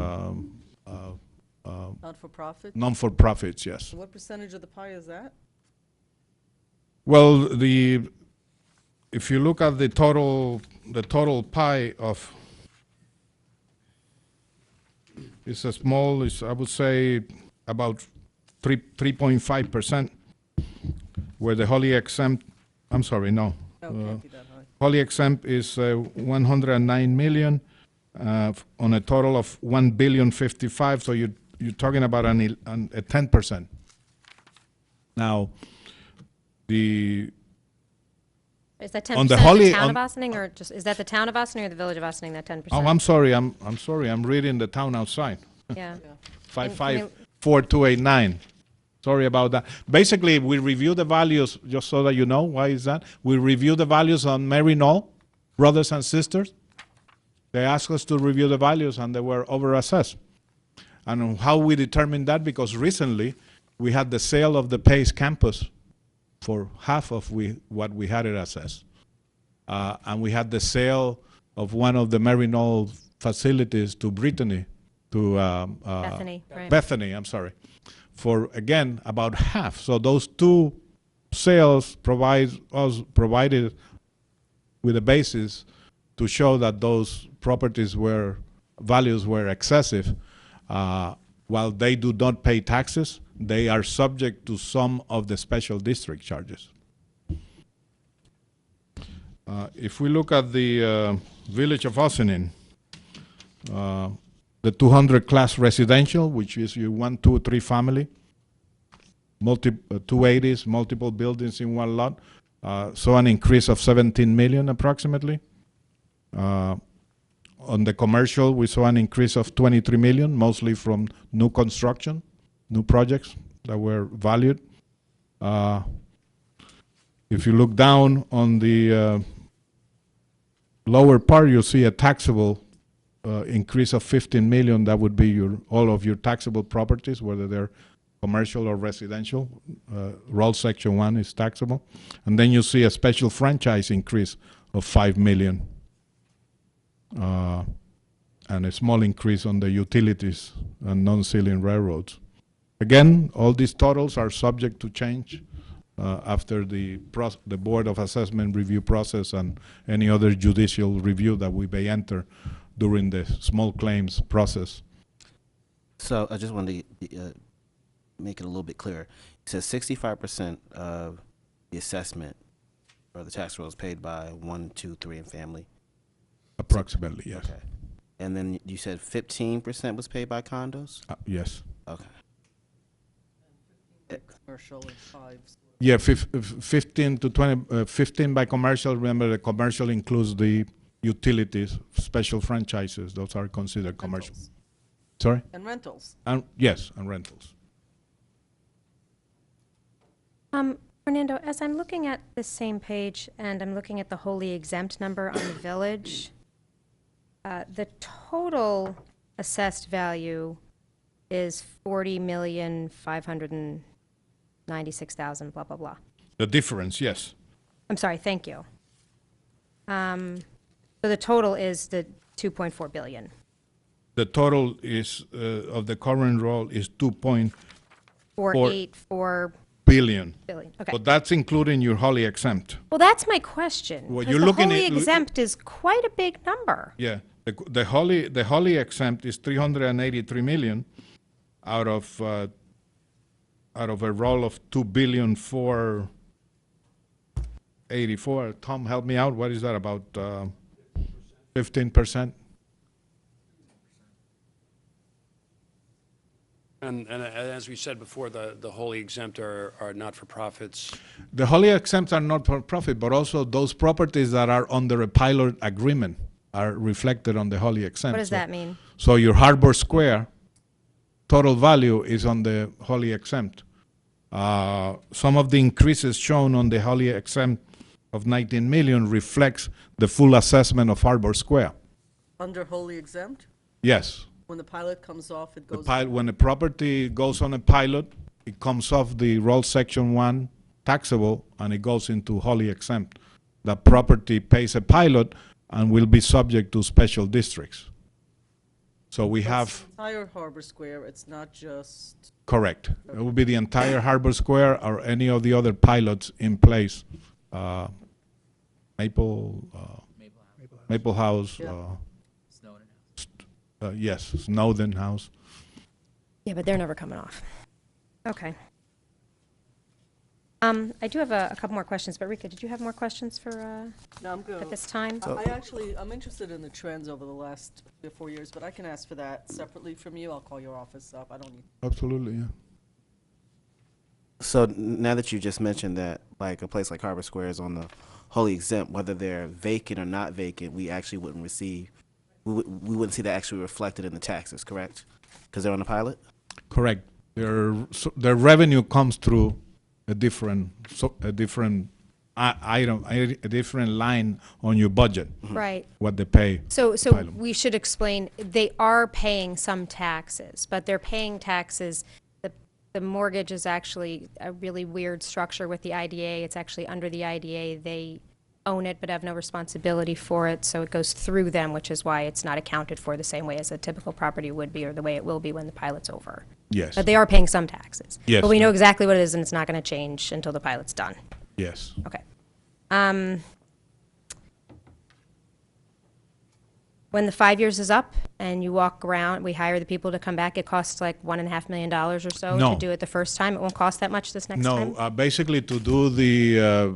Not-for-profit? non-for-profits, yes. So what percentage of the pie is that? Well, if you look at the total pie of, it's a small, I would say about 3.5%, where the wholly exempt, I'm sorry, no. No, it can't be that high. Wholly exempt is 109 million on a total of 1,055,000,000, so you're talking about a 10%. Now, Is that 10% On the of Holly- the town on- of Ossining, or just, is that the town of Ossining or the village of Ossining, that 10%? oh, I'm sorry, I'm sorry, I'm reading the town outside. Yeah. 554289. Sorry about that. Basically, we review the values, just so that you know, why is that? We review the values on Mary Knoll, brothers and sisters. They asked us to review the values, and they were overassessed. And how we determined that, because recently we had the sale of the Pace campus for half of what we had it assessed. And we had the sale of one of the Mary Knoll facilities to Brittany, to Bethany, right. Bethany, I'm sorry, for, again, about half. So those two sales provided with a basis to show that those properties values were excessive. While they do not pay taxes, they are subject to some of the special district charges. If we look at the village of Ossining, the 200 class residential, which is your 1, 2, 3 family, 280s, multiple buildings in one lot, so an increase of 17 million approximately. On the commercial, we saw an increase of 23 million, mostly from new construction, new projects that were valued. If you look down on the lower part, you'll see a taxable increase of 15 million. That would be all of your taxable properties, whether they're commercial or residential. Roll section 1 is taxable. And then you see a special franchise increase of 5 million. And a small increase on the utilities and non-ceiling railroads. Again, all these totals are subject to change after the Board of Assessment review process and any other judicial review that we may enter during the small claims process. So I just wanted to make it a little bit clearer. It says 65% of the assessment or the tax rolls paid by 1, 2, 3 and family. Approximately, yes. Okay. And then you said 15% was paid by condos? Yes. Okay. Commercial and 5. Yeah, 15 to 20, 15 by commercial. Remember, the commercial includes the utilities, special franchises, those are considered commercial. Rentals. Sorry? And rentals. And yes, and rentals. Fernando, as I'm looking at this same page and I'm looking at the wholly exempt number on the village, the total assessed value is 40,596,000, blah, blah, blah. The difference, yes. I'm sorry, thank you. So the total is the 2.4 billion. The total is, of the current roll is 2.4 484 billion. billion, okay. But that's including your wholly exempt. Well, that's my question. Well, 'cause you're the looking wholly at- exempt is quite a big number. Yeah, the wholly exempt is 383 million out of a roll of 2,484,000,000. Tom, help me out. What is that, about 15%? And as we said before, the wholly exempt are not-for-profits. The wholly exempt are not for profit, but also those properties that are under a pilot agreement are reflected on the wholly exempt. What does that mean? So your Harbor Square total value is on the wholly exempt. Some of the increases shown on the wholly exempt of 19 million reflects the full assessment of Harbor Square. Under wholly exempt? Yes. When the pilot comes off, it The goes. when a property goes on a pilot, it comes off the roll section 1 taxable and it goes into wholly exempt. The property pays a pilot and will be subject to special districts. So we have, Entire Harbor Square, it's not just, correct. It will be the entire Harbor Square or any of the other pilots in place. Maple House, Yeah. yes, Snowden House. Yeah, but they're never coming off. Okay. I do have a couple more questions, but Rika, did you have more questions for, no, I'm good. at this time? I'm interested in the trends over the last 3 or 4 years, but I can ask for that separately from you. I'll call your office up. I don't need. Absolutely, yeah. So now that you just mentioned that, like a place like Harbor Square is on the wholly exempt, whether they're vacant or not vacant, we actually wouldn't receive, we wouldn't see that actually reflected in the taxes, correct? Because they're on the pilot? Correct. Their revenue comes through a different item, a different line on your budget, Right. what they pay. So Asylum. we should explain, they are paying some taxes, but they're paying taxes. The mortgage is actually a really weird structure with the IDA. It's actually under the IDA. They own it but have no responsibility for it, so it goes through them, which is why it's not accounted for the same way as a typical property would be or the way it will be when the pilot's over. Yes, But they are paying some taxes. Yes. But we know exactly what it is, and it's not going to change until the pilot's done. yes. Okay. When the 5 years is up and you walk around, we hire the people to come back, it costs like $1.5 million or so No. to do it the first time? It won't cost that much this next time? No, basically to do the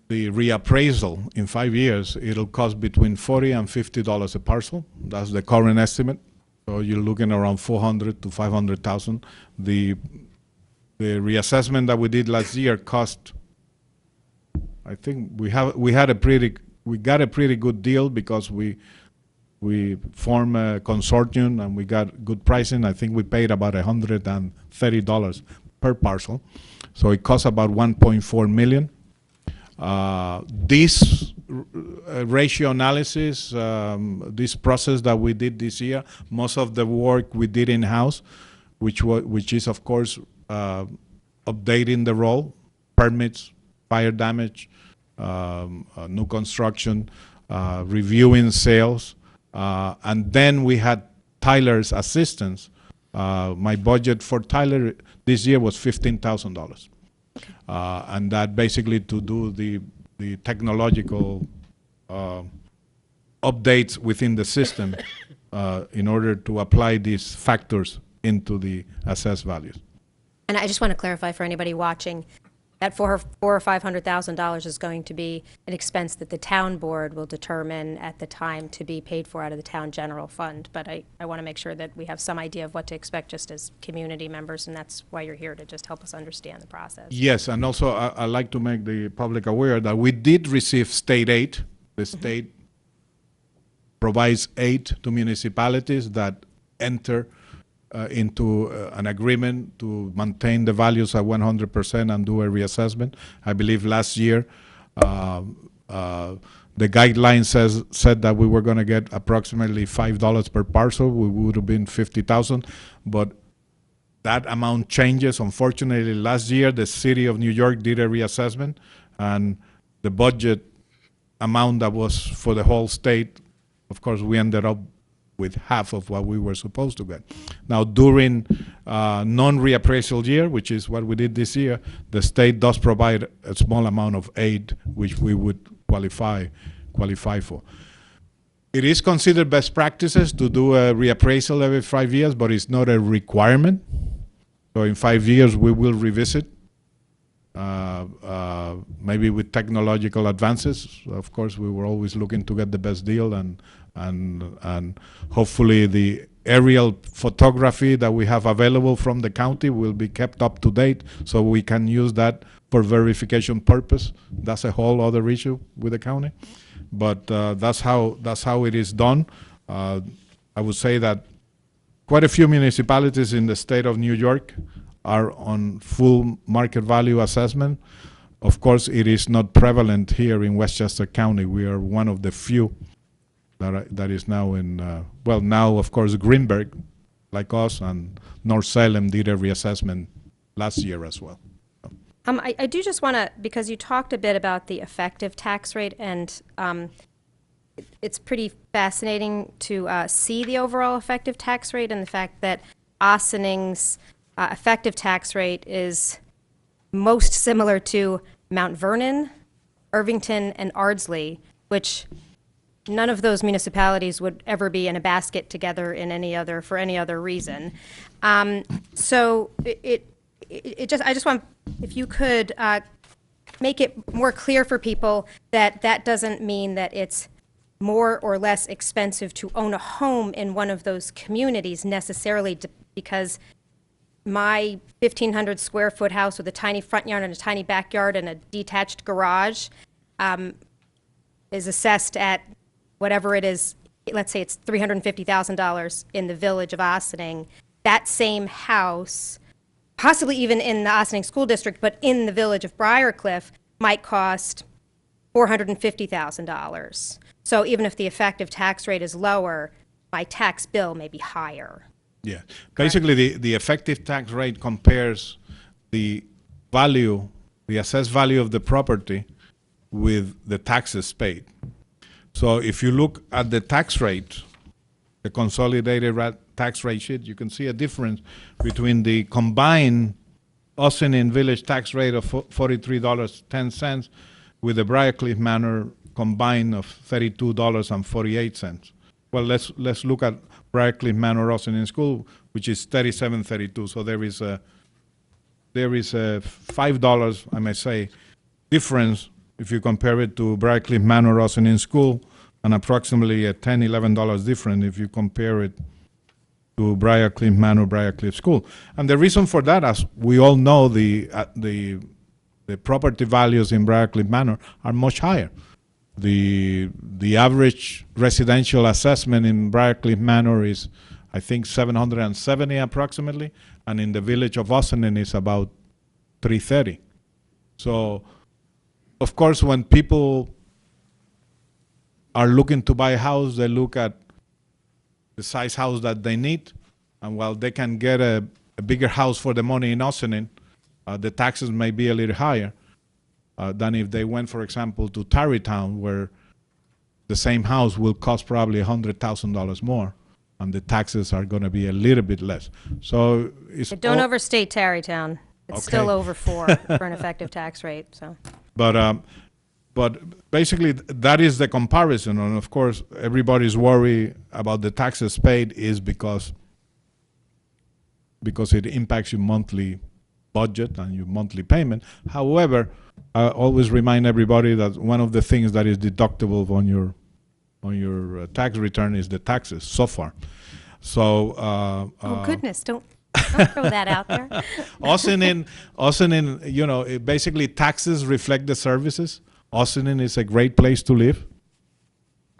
reappraisal in 5 years, it'll cost between $40 and $50 a parcel. That's the current estimate. So you're looking around 400 to 500,000. The reassessment that we did last year cost, I think we got a pretty good deal because we formed a consortium and we got good pricing. I think we paid about $130 per parcel. So it costs about 1.4 million. This ratio analysis, this process that we did this year, most of the work we did in-house, which is of course updating the roll, permits, fire damage, new construction, reviewing sales, and then we had Tyler's assistance. My budget for Tyler this year was $15,000. And that basically to do the technological updates within the system in order to apply these factors into the assessed values. And I just want to clarify for anybody watching, that $400,000 or $500,000 is going to be an expense that the town board will determine at the time to be paid for out of the town general fund. But I want to make sure that we have some idea of what to expect just as community members, and that's why you're here, to just help us understand the process. Yes, and also I'd like to make the public aware that we did receive state aid. The state provides aid to municipalities that enter into an agreement to maintain the values at 100% and do a reassessment. I believe last year the guideline said that we were going to get approximately $5 per parcel. We would have been 50,000, but that amount changes. Unfortunately, last year the city of New York did a reassessment, and the budget amount that was for the whole state, of course, we ended up with half of what we were supposed to get. Now, during non-reappraisal year, which is what we did this year, the state does provide a small amount of aid, which we would qualify for. It is considered best practices to do a reappraisal every 5 years, but it's not a requirement. So in 5 years, we will revisit, maybe with technological advances. Of course, we were always looking to get the best deal, and hopefully the aerial photography that we have available from the county will be kept up to date, so we can use that for verification purpose. That's a whole other issue with the county, but that's how it is done. I would say that quite a few municipalities in the state of New York are on full market value assessment. Of course, it is not prevalent here in Westchester County. We are one of the few that is now in, well, now, of course, Greenberg, like us, and North Salem did a reassessment last year as well. I do just want to, because you talked a bit about the effective tax rate, and it's pretty fascinating to see the overall effective tax rate, and the fact that Ossing's effective tax rate is most similar to Mount Vernon, Irvington, and Ardsley, which none of those municipalities would ever be in a basket together for any other reason. So I just want, if you could make it more clear for people that that doesn't mean that it's more or less expensive to own a home in one of those communities necessarily, because my 1,500 square foot house with a tiny front yard and a tiny backyard and a detached garage is assessed at whatever it is. Let's say it's $350,000 in the village of Ossining. That same house, possibly even in the Ossining School District, but in the village of Briarcliff, might cost $450,000. So even if the effective tax rate is lower, my tax bill may be higher. Yeah, basically the effective tax rate compares the value, the assessed value of the property with the taxes paid. So if you look at the tax rate, the consolidated tax rate sheet, you can see a difference between the combined Ossining Village tax rate of $43.10 with the Briarcliff Manor combined of $32.48. Well, let's look at Briarcliff Manor Ossining School, which is $37.32. So there is a $5, I may say, difference if you compare it to Briarcliff Manor Ossining School, and approximately a $10, $11 difference if you compare it to Briarcliff Manor, Briarcliff School. And the reason for that, as we all know, the property values in Briarcliff Manor are much higher. The average residential assessment in Briarcliff Manor is, I think, $770 approximately, and in the village of Ossining is about $330. So, of course, when people are looking to buy a house, they look at the size house that they need, and while they can get a bigger house for the money in Ossining, the taxes may be a little higher than if they went, for example, to Tarrytown, where the same house will cost probably $100,000 more, and the taxes are going to be a little bit less. So it's But don't overstate Tarrytown. It's Okay. still over 4 for an effective tax rate. So, but basically that is the comparison, and of course everybody's worry about the taxes paid is because it impacts your monthly budget and your monthly payment. However, I always remind everybody that one of the things that is deductible on your tax return is the taxes so far. So oh goodness, don't throw that out there. Ossining, you know, basically taxes reflect the services. Ossining is a great place to live,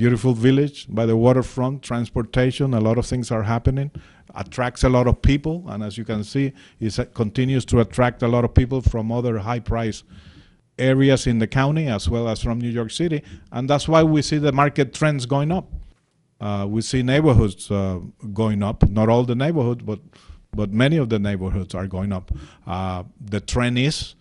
beautiful village by the waterfront, transportation, a lot of things are happening, attracts a lot of people, and as you can see, it continues to attract a lot of people from other high-price areas in the county as well as from New York City, and that's why we see the market trends going up. We see neighborhoods going up, not all the neighborhoods, but many of the neighborhoods are going up. The trend is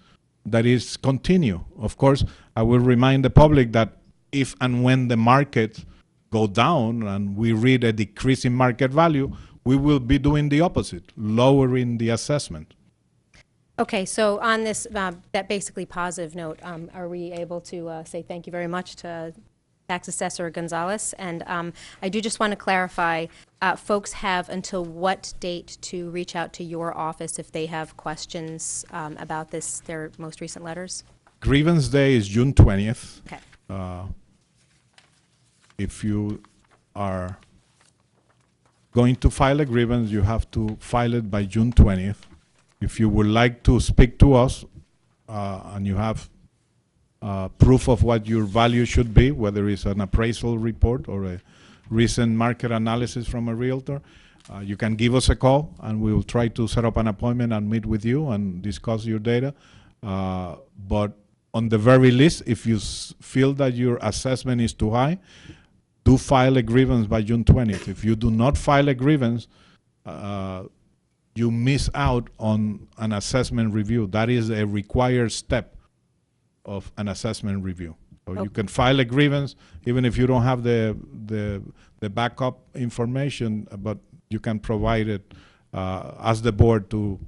that is continue. Of course, I will remind the public that if and when the markets go down and we read a decrease in market value, we will be doing the opposite, lowering the assessment. Okay, so on this, that basically positive note, are we able to say thank you very much to Tax Assessor Gonzalez? And I do just want to clarify, folks have until what date to reach out to your office if they have questions about this, their most recent letters? Grievance day is June 20th. Okay. If you are going to file a grievance, you have to file it by June 20th. If you would like to speak to us and you have proof of what your value should be, whether it's an appraisal report or a recent market analysis from a realtor, you can give us a call and we will try to set up an appointment and meet with you and discuss your data. But on the very least, if you feel that your assessment is too high, do file a grievance by June 20th. If you do not file a grievance, you miss out on an assessment review. That is a required step of an assessment review. So you can file a grievance even if you don't have the backup information, but you can provide it, ask the board to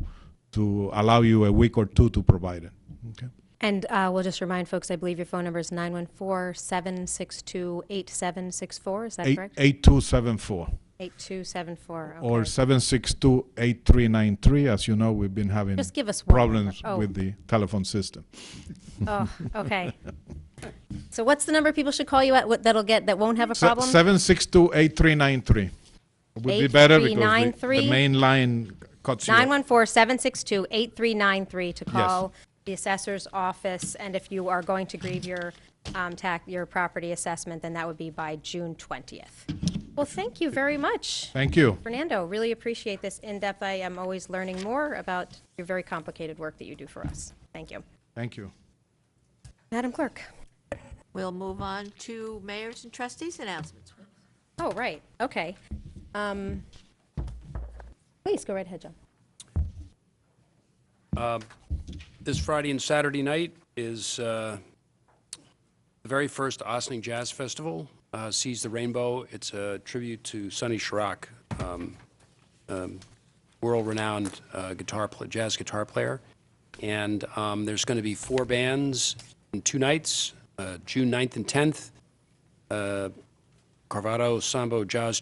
allow you a week or two to provide it. Okay. And we'll just remind folks, I believe your phone number is 914-762-8764, is that correct? 8274. 8274, okay. Or 762-8393. As you know, we've been having Just give us one problems number. Oh. with the telephone system. Oh, okay. So what's the number people should call you at that won't have a problem? 762-8393. It would be better because 8393? the main line cuts you off. 914-762-8393 to call the assessor's office, and if you are going to grieve your your property assessment, then that would be by June 20th. Well, thank you very much. Thank you. Fernando, really appreciate this in-depth. I am always learning more about your very complicated work that you do for us. Thank you. Thank you. Madam Clerk. We'll move on to mayors and trustees announcements. Oh, right, okay. Please, go right ahead, John. This Friday and Saturday night is the very first Ossining Jazz Festival, Seize the Rainbow. It's a tribute to Sonny Chirac, world-renowned jazz guitar player. And there's going to be 4 bands in 2 nights, June 9th and 10th. Carvado Sambo Jazz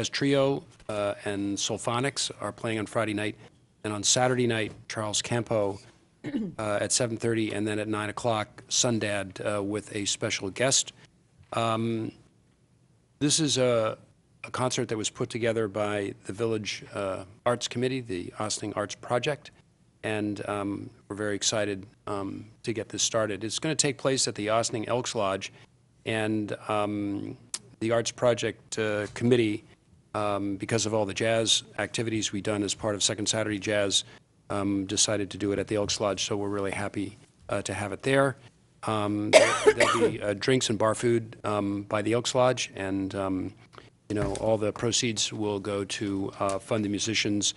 Trio and Sulphonics are playing on Friday night. And on Saturday night, Charles Campo at 7:30, and then at 9 o'clock, Sundad with a special guest. This is a concert that was put together by the Village Arts Committee, the Ossining Arts Project, and we're very excited to get this started. It's going to take place at the Ossining Elks Lodge, and the Arts Project Committee, because of all the jazz activities we've done as part of Second Saturday Jazz, decided to do it at the Elks Lodge, so we're really happy to have it there. There'll be drinks and bar food by the Elks Lodge, and you know, all the proceeds will go to fund the musicians.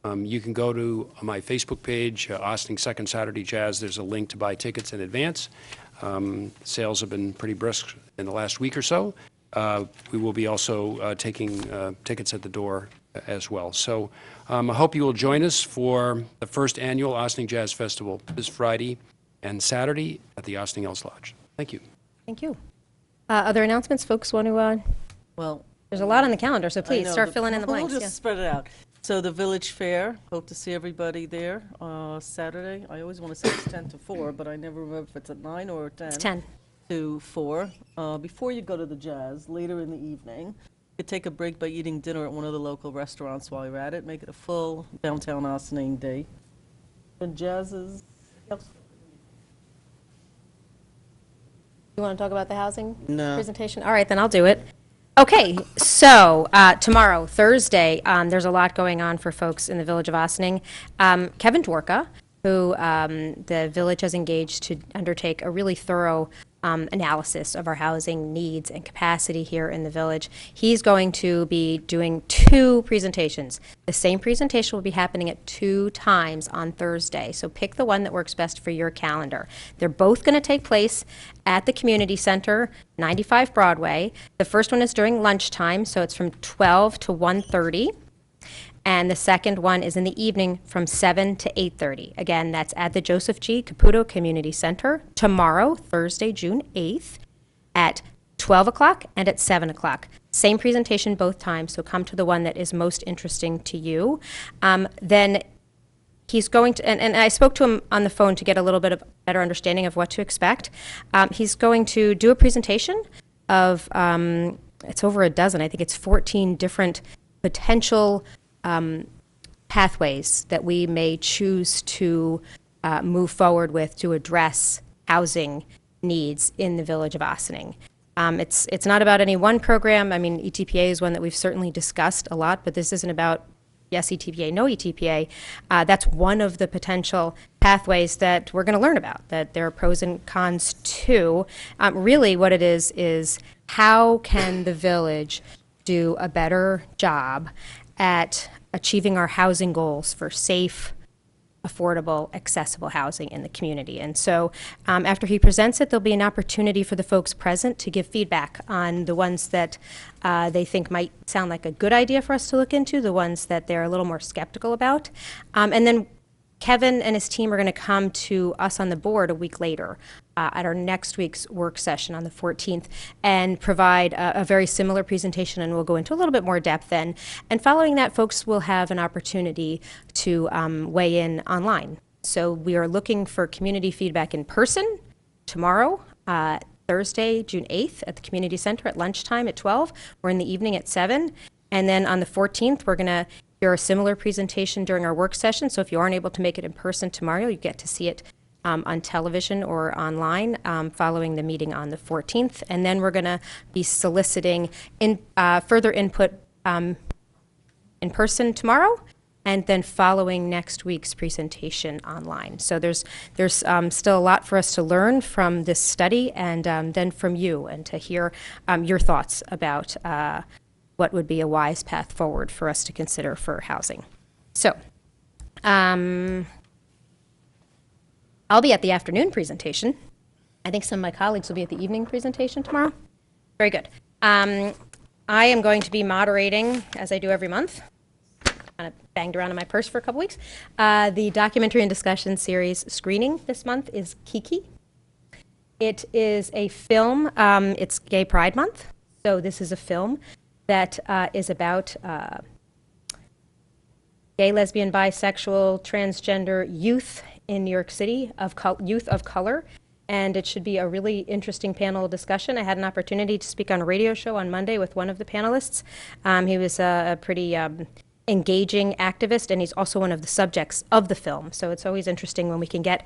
You can go to my Facebook page, Ossining Second Saturday Jazz. There's a link to buy tickets in advance. Sales have been pretty brisk in the last week or so. We will be also taking tickets at the door as well. So I hope you will join us for the first annual Ossining Jazz Festival this Friday and Saturday at the Ossining Elks Lodge. Thank you. Thank you. Other announcements, folks want to, Well, there's a lot on the calendar, so I please know, start filling in the blanks. We'll Yeah. just spread it out. So the Village Fair, hope to see everybody there Saturday. I always want to say it's 10 to 4, but I never remember if it's at 9 or 10. It's 10. To 4. Before you go to the jazz, later in the evening, you could take a break by eating dinner at one of the local restaurants while you're at it. Make it a full downtown Ossining day. And jazz is... You want to talk about the housing No. presentation? All right, then I'll do it. Okay, so tomorrow, Thursday, there's a lot going on for folks in the Village of Ossining. Kevin Dworka, who the village has engaged to undertake a really thorough analysis of our housing needs and capacity here in the village. He's going to be doing 2 presentations. The same presentation will be happening at 2 times on Thursday, so pick the one that works best for your calendar. They're both going to take place at the Community Center, 95 Broadway. The first one is during lunchtime, so it's from 12 to 1:30. And the second one is in the evening from 7 to 8:30. Again, that's at the Joseph G. Caputo Community Center tomorrow, Thursday, June 8th, at 12 o'clock and at 7 o'clock. Same presentation both times, so come to the one that is most interesting to you. Then he's going to, and I spoke to him on the phone to get a little bit of better understanding of what to expect. He's going to do a presentation of, it's over a dozen, I think it's 14 different potential pathways that we may choose to move forward with to address housing needs in the Village of Ossining. It's not about any one program. I mean, ETPA is one that we've certainly discussed a lot, but this isn't about yes ETPA, no ETPA. That's one of the potential pathways that we're going to learn about, that there are pros and cons to. Really what it is how can the village do a better job at achieving our housing goals for safe, affordable, accessible housing in the community. And so after he presents it, there'll be an opportunity for the folks present to give feedback on the ones that they think might sound like a good idea for us to look into, the ones that they're a little more skeptical about. And then Kevin and his team are going to come to us on the board a week later at our next week's work session on the 14th and provide a very similar presentation, and we'll go into a little bit more depth then. And following that, folks will have an opportunity to weigh in online. So we are looking for community feedback in person tomorrow, Thursday, June 8th at the Community Center at lunchtime at 12. We're in the evening at 7. And then on the 14th, we're going to hear a similar presentation during our work session. So if you aren't able to make it in person tomorrow, you get to see it on television or online following the meeting on the 14th. And then we're going to be soliciting further input in person tomorrow, and then following next week's presentation online. So there's still a lot for us to learn from this study, and then from you, and to hear your thoughts about what would be a wise path forward for us to consider for housing. So I'll be at the afternoon presentation. I think some of my colleagues will be at the evening presentation tomorrow. Very good. I am going to be moderating, as I do every month, kind of banged around in my purse for a couple weeks. The documentary and discussion series screening this month is Kiki. It is a film. It's Gay Pride Month, so this is a film that is about gay, lesbian, bisexual, transgender youth in New York City, youth of color. And it should be a really interesting panel discussion. I had an opportunity to speak on a radio show on Monday with one of the panelists. He was a pretty engaging activist, and he's also one of the subjects of the film. So it's always interesting when we can get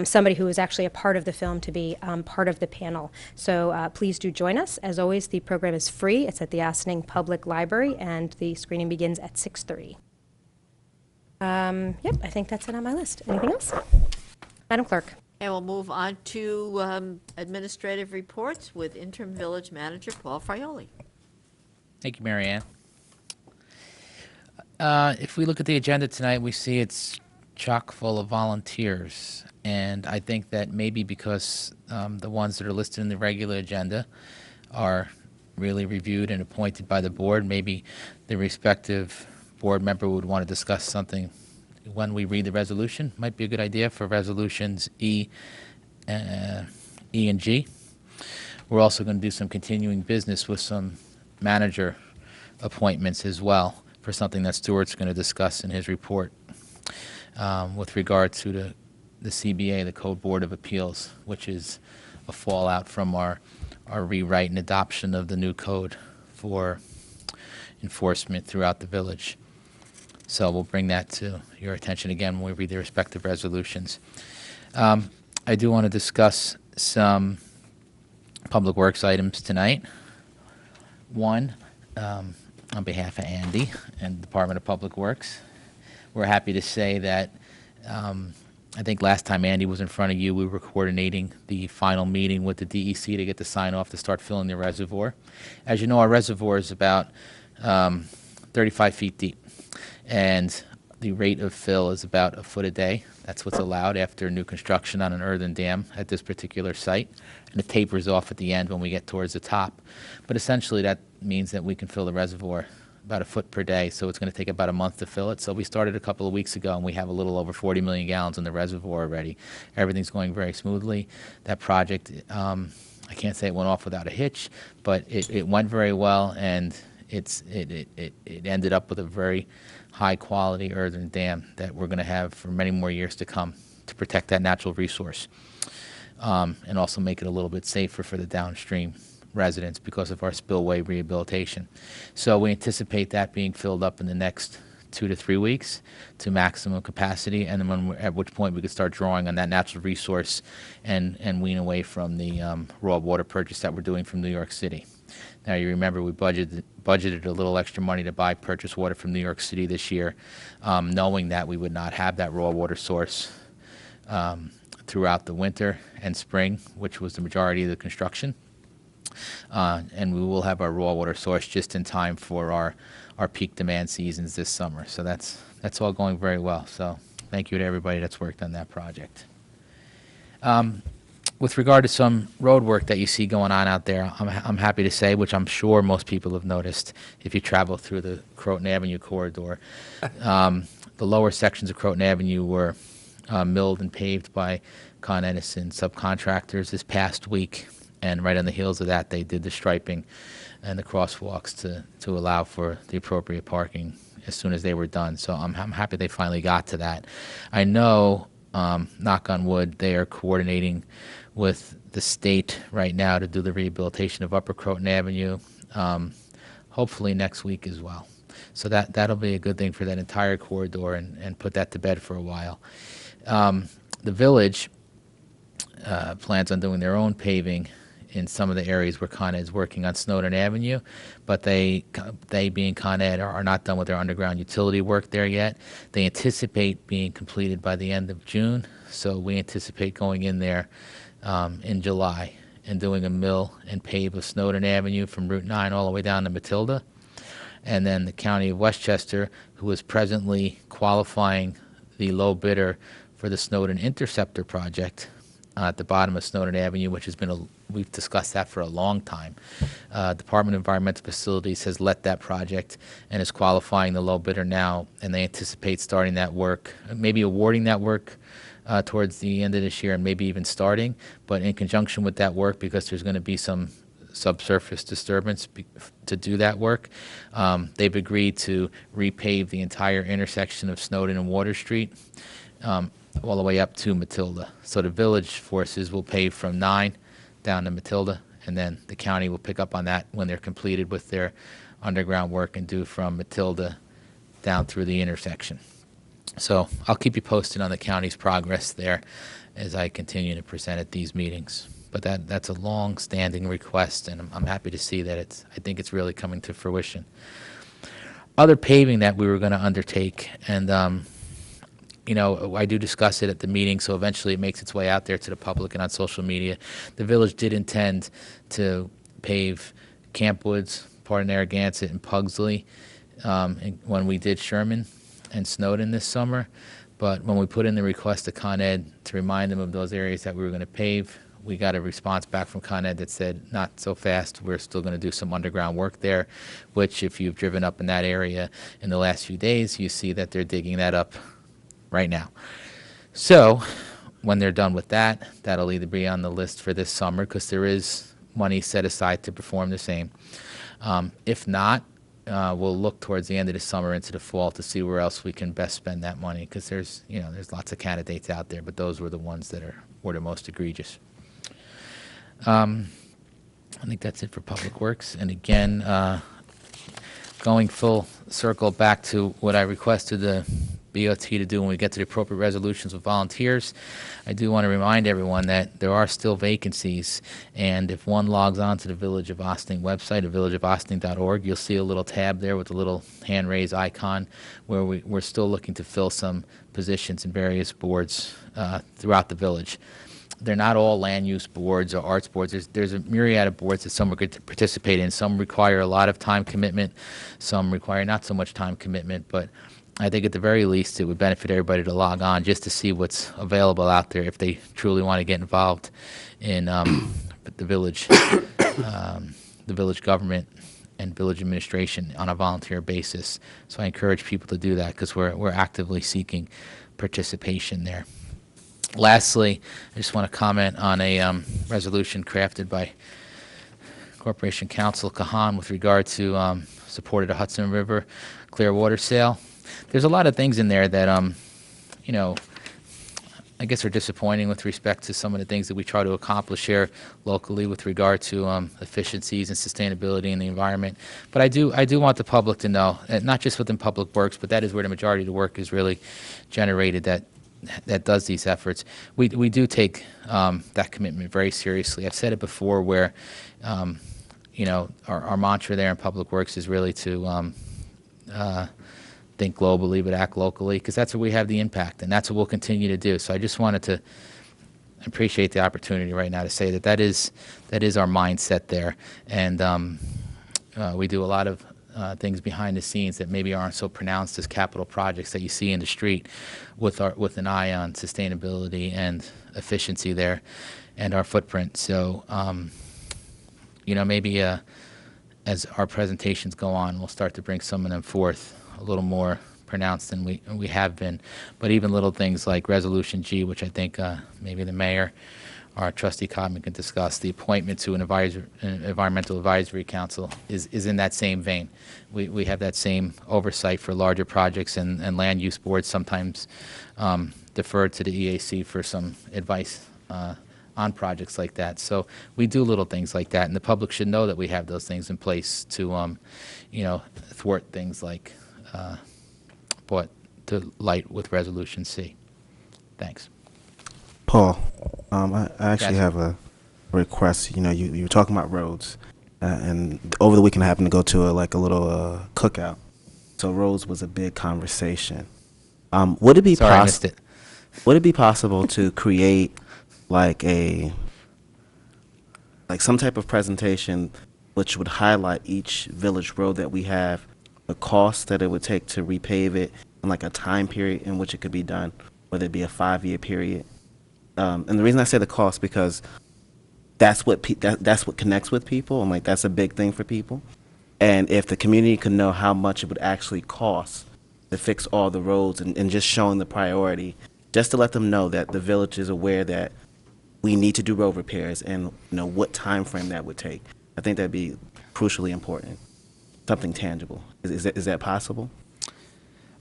somebody who is actually a part of the film to be part of the panel. So please do join us. As always, the program is free. It's at the Ossining Public Library, and the screening begins at 6:30. Yep, I think that's it on my list. Anything else? Madam Clerk. And we'll move on to administrative reports with interim village manager Paul Frioli. Thank you, Mary Ann. If we look at the agenda tonight, we see it's chock full of volunteers. And I think that maybe because the ones that are listed in the regular agenda are really reviewed and appointed by the board, maybe the respective board member would want to discuss something when we read the resolution. Might be a good idea for resolutions E and G. We're also going to do some continuing business with some manager appointments as well, for something that Stuart's going to discuss in his report with regard to the CBA, the Code Board of Appeals, which is a fallout from our rewrite and adoption of the new code for enforcement throughout the village. So we'll bring that to your attention again when we read the respective resolutions. I do want to discuss some public works items tonight. One, on behalf of Andy and the Department of Public Works, we're happy to say that I think last time Andy was in front of you, we were coordinating the final meeting with the DEC to get the sign off to start filling the reservoir. As you know, our reservoir is about 35 feet deep, and the rate of fill is about a foot a day. That's what's allowed after new construction on an earthen dam at this particular site, and it tapers off at the end when we get towards the top. But essentially, that means that we can fill the reservoir about a foot per day, so it's going to take about a month to fill it. So we started a couple of weeks ago, and we have a little over 40 million gallons in the reservoir already. Everything's going very smoothly. That project, I can't say it went off without a hitch, but it went very well, and it ended up with a very high-quality earthen dam that we're going to have for many more years to come to protect that natural resource, and also make it a little bit safer for the downstream residents because of our spillway rehabilitation. So we anticipate that being filled up in the next 2 to 3 weeks to maximum capacity, and then at which point we could start drawing on that natural resource and wean away from the raw water purchase that we're doing from New York City. Now, you remember we budgeted a little extra money to buy purchase water from New York City this year, knowing that we would not have that raw water source throughout the winter and spring, which was the majority of the construction. And we will have our raw water source just in time for our peak demand seasons this summer. So that's all going very well. So thank you to everybody that's worked on that project. With regard to some road work that you see going on out there, I'm happy to say, which I'm sure most people have noticed if you travel through the Croton Avenue corridor, the lower sections of Croton Avenue were milled and paved by Con Edison subcontractors this past week. And right on the heels of that, they did the striping and the crosswalks to allow for the appropriate parking as soon as they were done. So I'm happy they finally got to that. I know, knock on wood, they are coordinating with the state right now to do the rehabilitation of Upper Croton Avenue, hopefully next week as well. So that'll be a good thing for that entire corridor and put that to bed for a while. The village plans on doing their own paving in some of the areas where Con Ed's working on Snowden Avenue, but they being Con Ed are not done with their underground utility work there yet. They anticipate being completed by the end of June, so we anticipate going in there in July and doing a mill and pave of Snowden Avenue from Route 9 all the way down to Matilda. And then the County of Westchester, who is presently qualifying the low bidder for the Snowden Interceptor project at the bottom of Snowden Avenue, which has been we've discussed that for a long time. Department of Environmental Facilities has let that project and is qualifying the low bidder now, and they anticipate starting that work, maybe awarding that work towards the end of this year and maybe even starting, but in conjunction with that work, because there's going to be some subsurface disturbance to do that work, they've agreed to repave the entire intersection of Snowden and Water Street all the way up to Matilda. So the village forces will pave from 9 down to Matilda, and then the county will pick up on that when they're completed with their underground work and do from Matilda down through the intersection. So I'll keep you posted on the county's progress there as I continue to present at these meetings. But that's a long-standing request, and I'm happy to see that I think it's really coming to fruition. Other paving that we were going to undertake, and you know, I do discuss it at the meeting, so eventually it makes its way out there to the public and on social media. The village did intend to pave Camp Woods, part of Narragansett, and Pugsley when we did Sherman and Snowden this summer. But when we put in the request to Con Ed to remind them of those areas that we were going to pave, we got a response back from Con Ed that said, not so fast, we're still going to do some underground work there, which if you've driven up in that area in the last few days, you see that they're digging that up right now. So when they're done with that, that'll either be on the list for this summer because there is money set aside to perform the same. If not, we'll look towards the end of the summer into the fall to see where else we can best spend that money because there's lots of candidates out there, but those were the ones that were the most egregious. I think that's it for Public Works. And again, going full circle back to what I requested the BOT to do when we get to the appropriate resolutions with volunteers. I do want to remind everyone that there are still vacancies, and if one logs on to the Village of Ossining website at villageofossining.org, you'll see a little tab there with a little hand raise icon where we're still looking to fill some positions in various boards throughout the village. They're not all land use boards or arts boards. There's a myriad of boards that some are good to participate in. Some require a lot of time commitment. Some require not so much time commitment. But I think at the very least it would benefit everybody to log on just to see what's available out there if they truly want to get involved in the village government and village administration on a volunteer basis. So I encourage people to do that because we're actively seeking participation there. Lastly, I just want to comment on a resolution crafted by Corporation Counsel Kahan with regard to support of the Hudson River clear water sale. There's a lot of things in there that, you know, I guess are disappointing with respect to some of the things that we try to accomplish here locally with regard to efficiencies and sustainability in the environment. But I do want the public to know, not just within Public Works, but that is where the majority of the work is really generated, that does these efforts. We do take that commitment very seriously. I've said it before where, you know, our mantra there in Public Works is really to think globally but act locally, because that's where we have the impact, and that's what we'll continue to do. So I just wanted to appreciate the opportunity right now to say that is our mindset there. And we do a lot of things behind the scenes that maybe aren't so pronounced as capital projects that you see in the street with an eye on sustainability and efficiency there and our footprint. So, you know, maybe as our presentations go on, we'll start to bring some of them forth a little more pronounced than we have been. But even little things like Resolution G, which I think maybe the mayor or Trustee Codman can discuss, the appointment to an environmental advisory council is in that same vein. We have that same oversight for larger projects, and land use boards sometimes defer to the EAC for some advice on projects like that. So we do little things like that, and the public should know that we have those things in place to, you know, thwart things like brought to light with Resolution C. Thanks. Paul, I actually Yes. have a request. You know, you were talking about roads, and over the weekend I happened to go to a little cookout. So roads was a big conversation. Would it be Sorry, I missed it. Would it be possible to create like some type of presentation which would highlight each village road that we have, the cost that it would take to repave it, and like a time period in which it could be done, whether it be a 5-year period? And the reason I say the cost, because that's what that's what connects with people, and like that's a big thing for people. And if the community could know how much it would actually cost to fix all the roads, and just showing the priority, just to let them know that the village is aware that we need to do road repairs, and you know what time frame that would take. I think that'd be crucially important. Something tangible. Is that possible?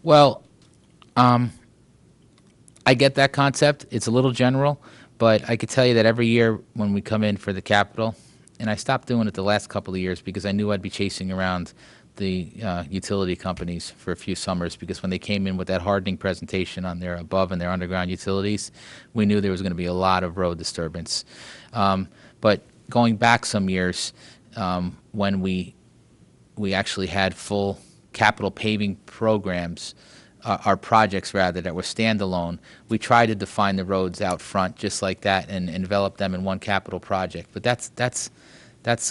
Well, I get that concept. It's a little general, but I could tell you that every year when we come in for the Capitol, and I stopped doing it the last couple of years because I knew I'd be chasing around the utility companies for a few summers, because when they came in with that hardening presentation on their above and their underground utilities, we knew there was going to be a lot of road disturbance. But going back some years, when we actually had full capital paving programs, our projects rather, that were standalone, we tried to define the roads out front just like that and envelop them in one capital project. But that's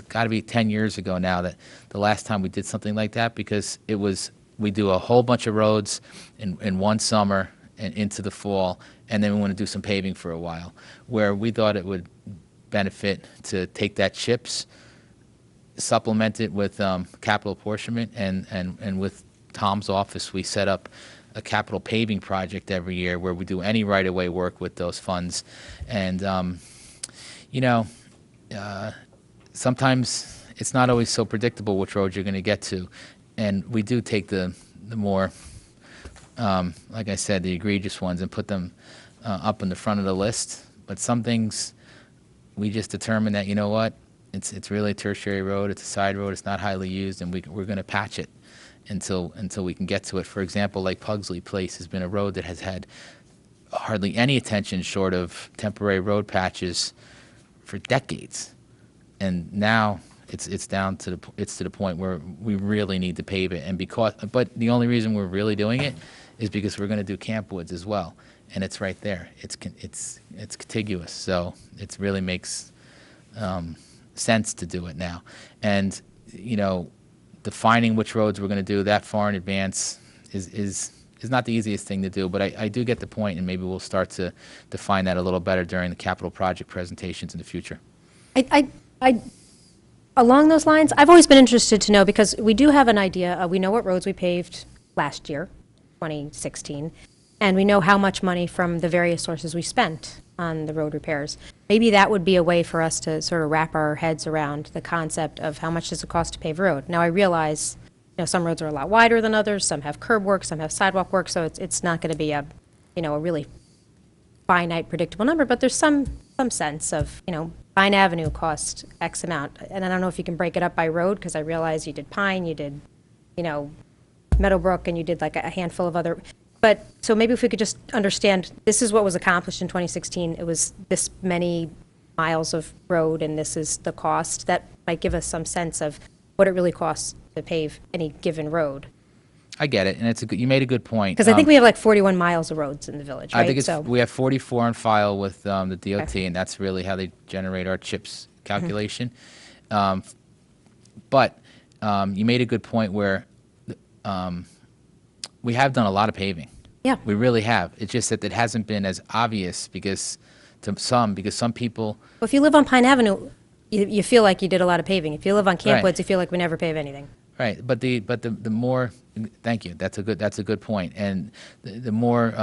got to be 10 years ago now, that the last time we did something like that, because we do a whole bunch of roads in one summer and into the fall, and then we want to do some paving for a while, where we thought it would benefit to take that CHIPS, supplement it with capital apportionment, and with Tom's office, we set up a capital paving project every year where we do any right-of-way work with those funds. And, you know, sometimes it's not always so predictable which roads you're going to get to. And we do take the more, like I said, the egregious ones and put them up in the front of the list. But some things we just determine that, you know what, it's really a tertiary road, it's a side road, it's not highly used, and we're going to patch it. until we can get to it. For example, like Pugsley Place has been a road that has had hardly any attention short of temporary road patches for decades, and now it's down to the point where we really need to pave it. And but the only reason we're really doing it is because we're going to do Camp Woods as well, and it's right there. It's contiguous, so it really makes sense to do it now. And defining which roads we're going to do that far in advance is not the easiest thing to do, but I do get the point, and maybe we'll start to define that a little better during the capital project presentations in the future. Along those lines, I've always been interested to know, because we do have an idea, we know what roads we paved last year, 2016, and we know how much money from the various sources we spent on the road repairs. Maybe that would be a way for us to sort of wrap our heads around the concept of how much does it cost to pave a road. Now, I realize, some roads are a lot wider than others, some have curb work, some have sidewalk work, so it's not going to be a really finite, predictable number, but there's some sense of, Pine Avenue cost X amount. And I don't know if you can break it up by road, because I realize you did Pine, you did, Meadowbrook, and you did like a handful of other. But so maybe if we could just understand, this is what was accomplished in 2016. It was this many miles of road, and this is the cost. That might give us some sense of what it really costs to pave any given road. I get it, and you made a good point. Because I think we have like 41 miles of roads in the village, right? I think we have 44 on file with the DOT, okay. And that's really how they generate our CHIPS calculation. Mm-hmm. But you made a good point where we have done a lot of paving. Yeah. We really have. It's just that it hasn't been as obvious because some people... Well, if you live on Pine Avenue, you feel like you did a lot of paving. If you live on Camp Right. Woods, you feel like we never pave anything. Right, but the more, thank you. That's a good point. And the more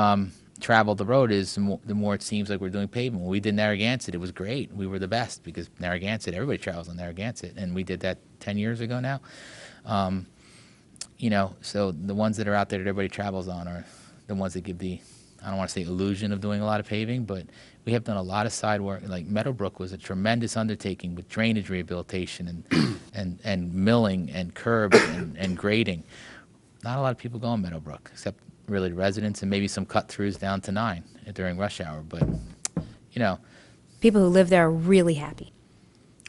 traveled the road is, the more it seems like we're doing pavement. When we did Narragansett, it was great. We were the best because Narragansett, everybody travels on Narragansett, and we did that 10 years ago now. So the ones that are out there that everybody travels on are the ones that give the, I don't want to say illusion of doing a lot of paving, but we have done a lot of side work. Like Meadowbrook was a tremendous undertaking with drainage rehabilitation and milling and curbs and grading. Not a lot of people go on Meadowbrook, except really the residents and maybe some cut-throughs down to 9 during rush hour. But, People who live there are really happy.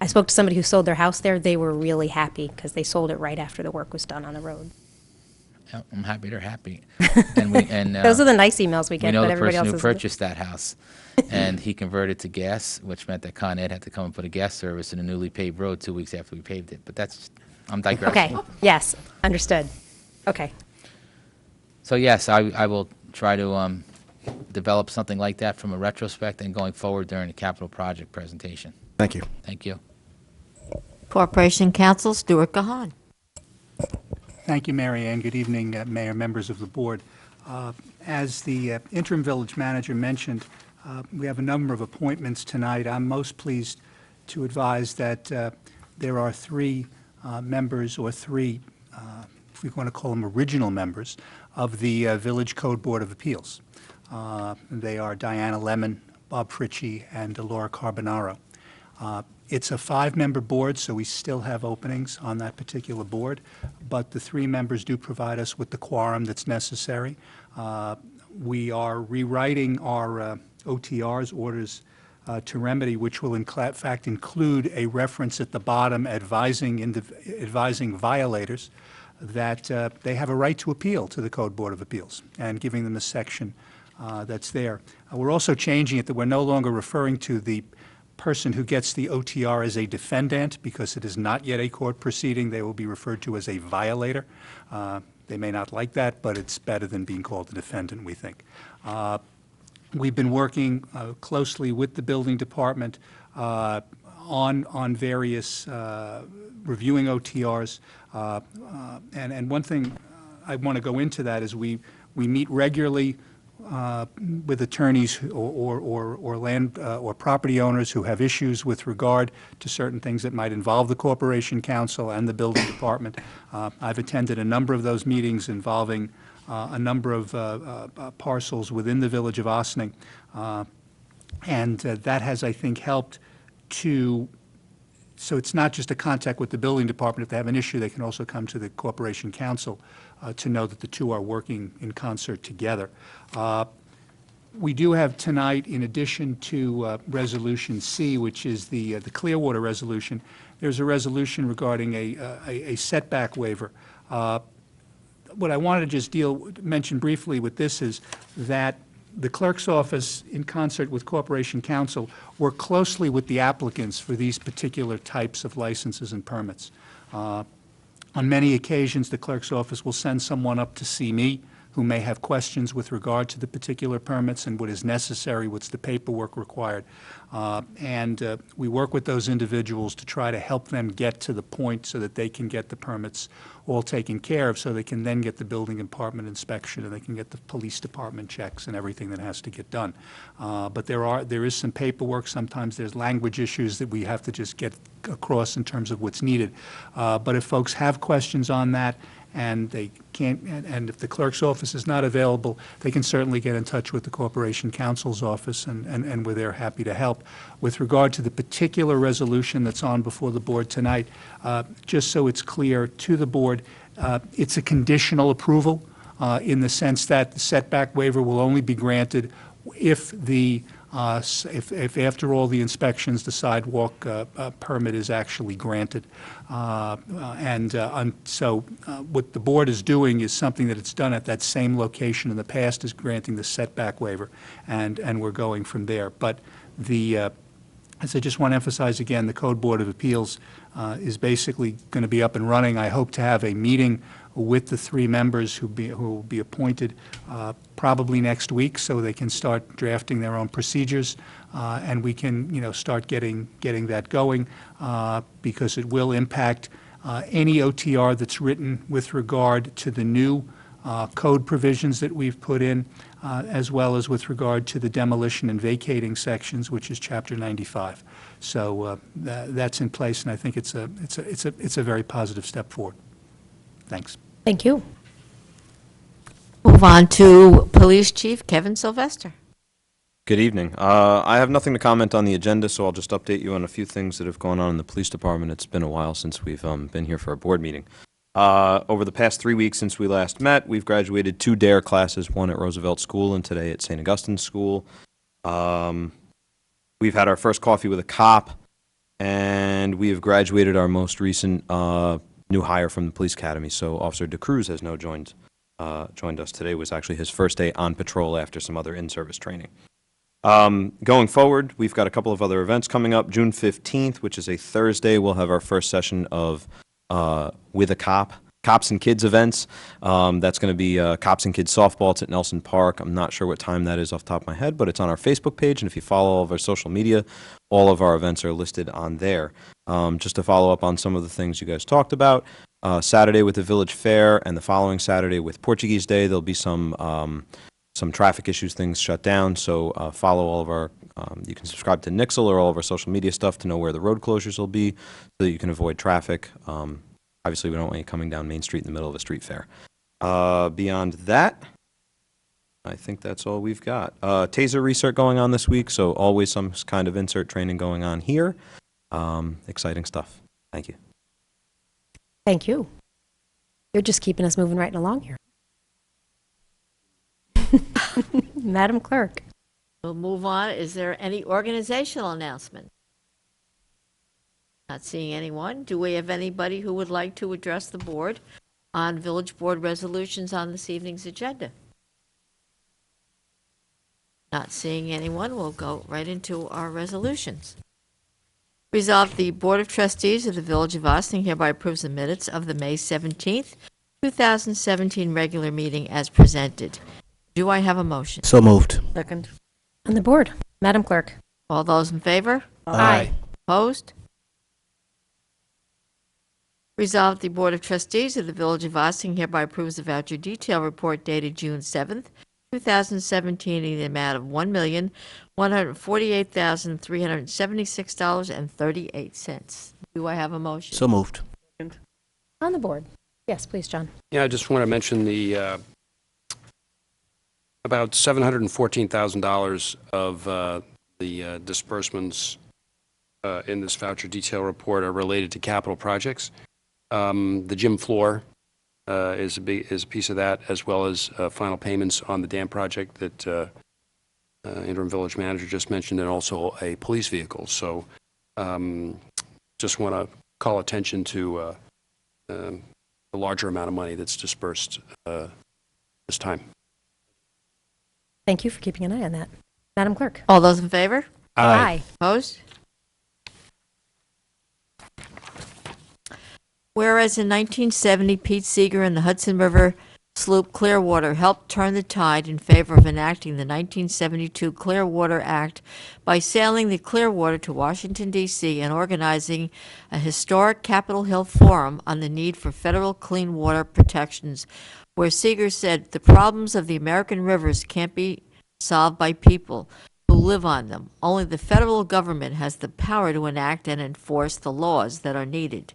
I spoke to somebody who sold their house there. They were really happy because they sold it right after the work was done on the road. I'm happy they're happy. Those are the nice emails we get. We know but the everybody person else who purchased that house, and he converted to gas, which meant that Con Ed had to come and put a gas service in a newly paved road 2 weeks after we paved it. But I'm digressing. Okay, yes, understood. Okay. So yes, I will try to develop something like that from a retrospect and going forward during the capital project presentation. Thank you. Thank you. Corporation Counsel Stuart Gahan. Thank you, Mary Ann. Good evening, Mayor, members of the board. As the interim village manager mentioned, we have a number of appointments tonight. I'm most pleased to advise that there are 3 members, or 3, if we want to call them original members, of the Village Code Board of Appeals. They are Diana Lemon, Bob Fritchie, and Laura Carbonaro. It's a 5-member board, so we still have openings on that particular board, but the 3 members do provide us with the quorum that's necessary. We are rewriting our OTRs, orders to remedy, which will in fact include a reference at the bottom advising violators that they have a right to appeal to the Code Board of Appeals, and giving them a section that's there. We're also changing it that we're no longer referring to the person who gets the OTR as a defendant, because it is not yet a court proceeding. They will be referred to as a violator. They may not like that, but it's better than being called a defendant, we think. We've been working closely with the building department on various reviewing OTRs. And one thing I want to go into that is we meet regularly with attorneys or land or property owners who have issues with regard to certain things that might involve the Corporation Counsel and the building department. I've attended a number of those meetings involving a number of parcels within the village of Ossining, and that has, I think, helped to So it's not just a contact with the building department. If they have an issue, they can also come to the Corporation Council to know that the two are working in concert together. We do have tonight, in addition to Resolution C, which is the Clearwater resolution, there's a resolution regarding a setback waiver. What I wanted to just mention briefly with this is that the clerk's office, in concert with Corporation Council, work closely with the applicants for these particular types of licenses and permits. On many occasions, the clerk's office will send someone up to see me who may have questions with regard to the particular permits and what is necessary, what's the paperwork required. And we work with those individuals to try to help them get to the point so that they can get the permits all taken care of, so they can then get the building department inspection, and they can get the police department checks and everything that has to get done. But there is some paperwork. Sometimes there's language issues that we have to just get across in terms of what's needed. But if folks have questions on that, and they can't, and if the clerk's office is not available, they can certainly get in touch with the Corporation Counsel's office, and we're there happy to help. With regard to the particular resolution that's on before the board tonight, just so it's clear to the board, it's a conditional approval in the sense that the setback waiver will only be granted if if after all the inspections, the sidewalk permit is actually granted. So what the board is doing is something that it's done at that same location in the past, is granting the setback waiver, and we're going from there. But as I just want to emphasize again, the Code Board of Appeals is basically going to be up and running. I hope to have a meeting with the three members who will be appointed probably next week, so they can start drafting their own procedures, and we can, start getting that going, because it will impact any OTR that's written with regard to the new code provisions that we've put in, as well as with regard to the demolition and vacating sections, which is Chapter 95. So that's in place, and I think it's a very positive step forward. Thanks. Thank you. Move on to Police Chief Kevin Sylvester. Good evening. I have nothing to comment on the agenda, so I'll just update you on a few things that have gone on in the police department. It's been a while since we've been here for a board meeting. Over the past 3 weeks since we last met, we've graduated 2 DARE classes, one at Roosevelt School and today at St. Augustine's School. We've had our first coffee with a cop, and we have graduated our most recent new hire from the police academy. So Officer DeCruz has now joined us today. It was actually his first day on patrol after some other in-service training. Going forward, we've got a couple of other events coming up. June 15th, which is a Thursday, we'll have our first session of With a Cop, Cops and Kids events. That's going to be Cops and Kids softball. It's at Nelson Park. I'm not sure what time that is off the top of my head, but it's on our Facebook page, and if you follow all of our social media, all of our events are listed on there. Just to follow up on some of the things you guys talked about, Saturday with the Village Fair and the following Saturday with Portuguese Day, there'll be some traffic issues, things shut down, so follow all of our, you can subscribe to Nixle or all of our social media stuff to know where the road closures will be so that you can avoid traffic. Obviously, we don't want you coming down Main Street in the middle of a street fair. Beyond that, I think that's all we've got. Taser recert going on this week, so always some kind of insert training going on here. Exciting stuff. Thank you. Thank you. You're just keeping us moving right along here. Madam Clerk. We'll move on. Is there any organizational announcement? Not seeing anyone. Do we have anybody who would like to address the board on village board resolutions on this evening's agenda? Not seeing anyone, we'll go right into our resolutions. Resolved, the Board of Trustees of the Village of Ossining hereby approves the minutes of the May 17th, 2017 regular meeting as presented. Do I have a motion? So moved. Second. On the board. Madam Clerk. All those in favor? Aye. Opposed? Resolved, the Board of Trustees of the Village of Ossining hereby approves the voucher detail report dated June 7th, 2017 in the amount of $1,148,376.38. Do I have a motion? So moved. On the board. Yes, please, John. Yeah, I just want to mention the about $714,000 of the disbursements in this voucher detail report are related to capital projects. The gym floor is a piece of that, as well as final payments on the dam project that interim village manager just mentioned, and also a police vehicle. So just want to call attention to the larger amount of money that's dispersed this time. Thank you for keeping an eye on that. Madam Clerk? All those in favor? Aye. Opposed? Whereas in 1970, Pete Seeger and the Hudson River sloop Clearwater helped turn the tide in favor of enacting the 1972 Clearwater Act by sailing the Clearwater to Washington, D.C. and organizing a historic Capitol Hill forum on the need for federal clean water protections, where Seeger said the problems of the American rivers can't be solved by people who live on them. Only the federal government has the power to enact and enforce the laws that are needed.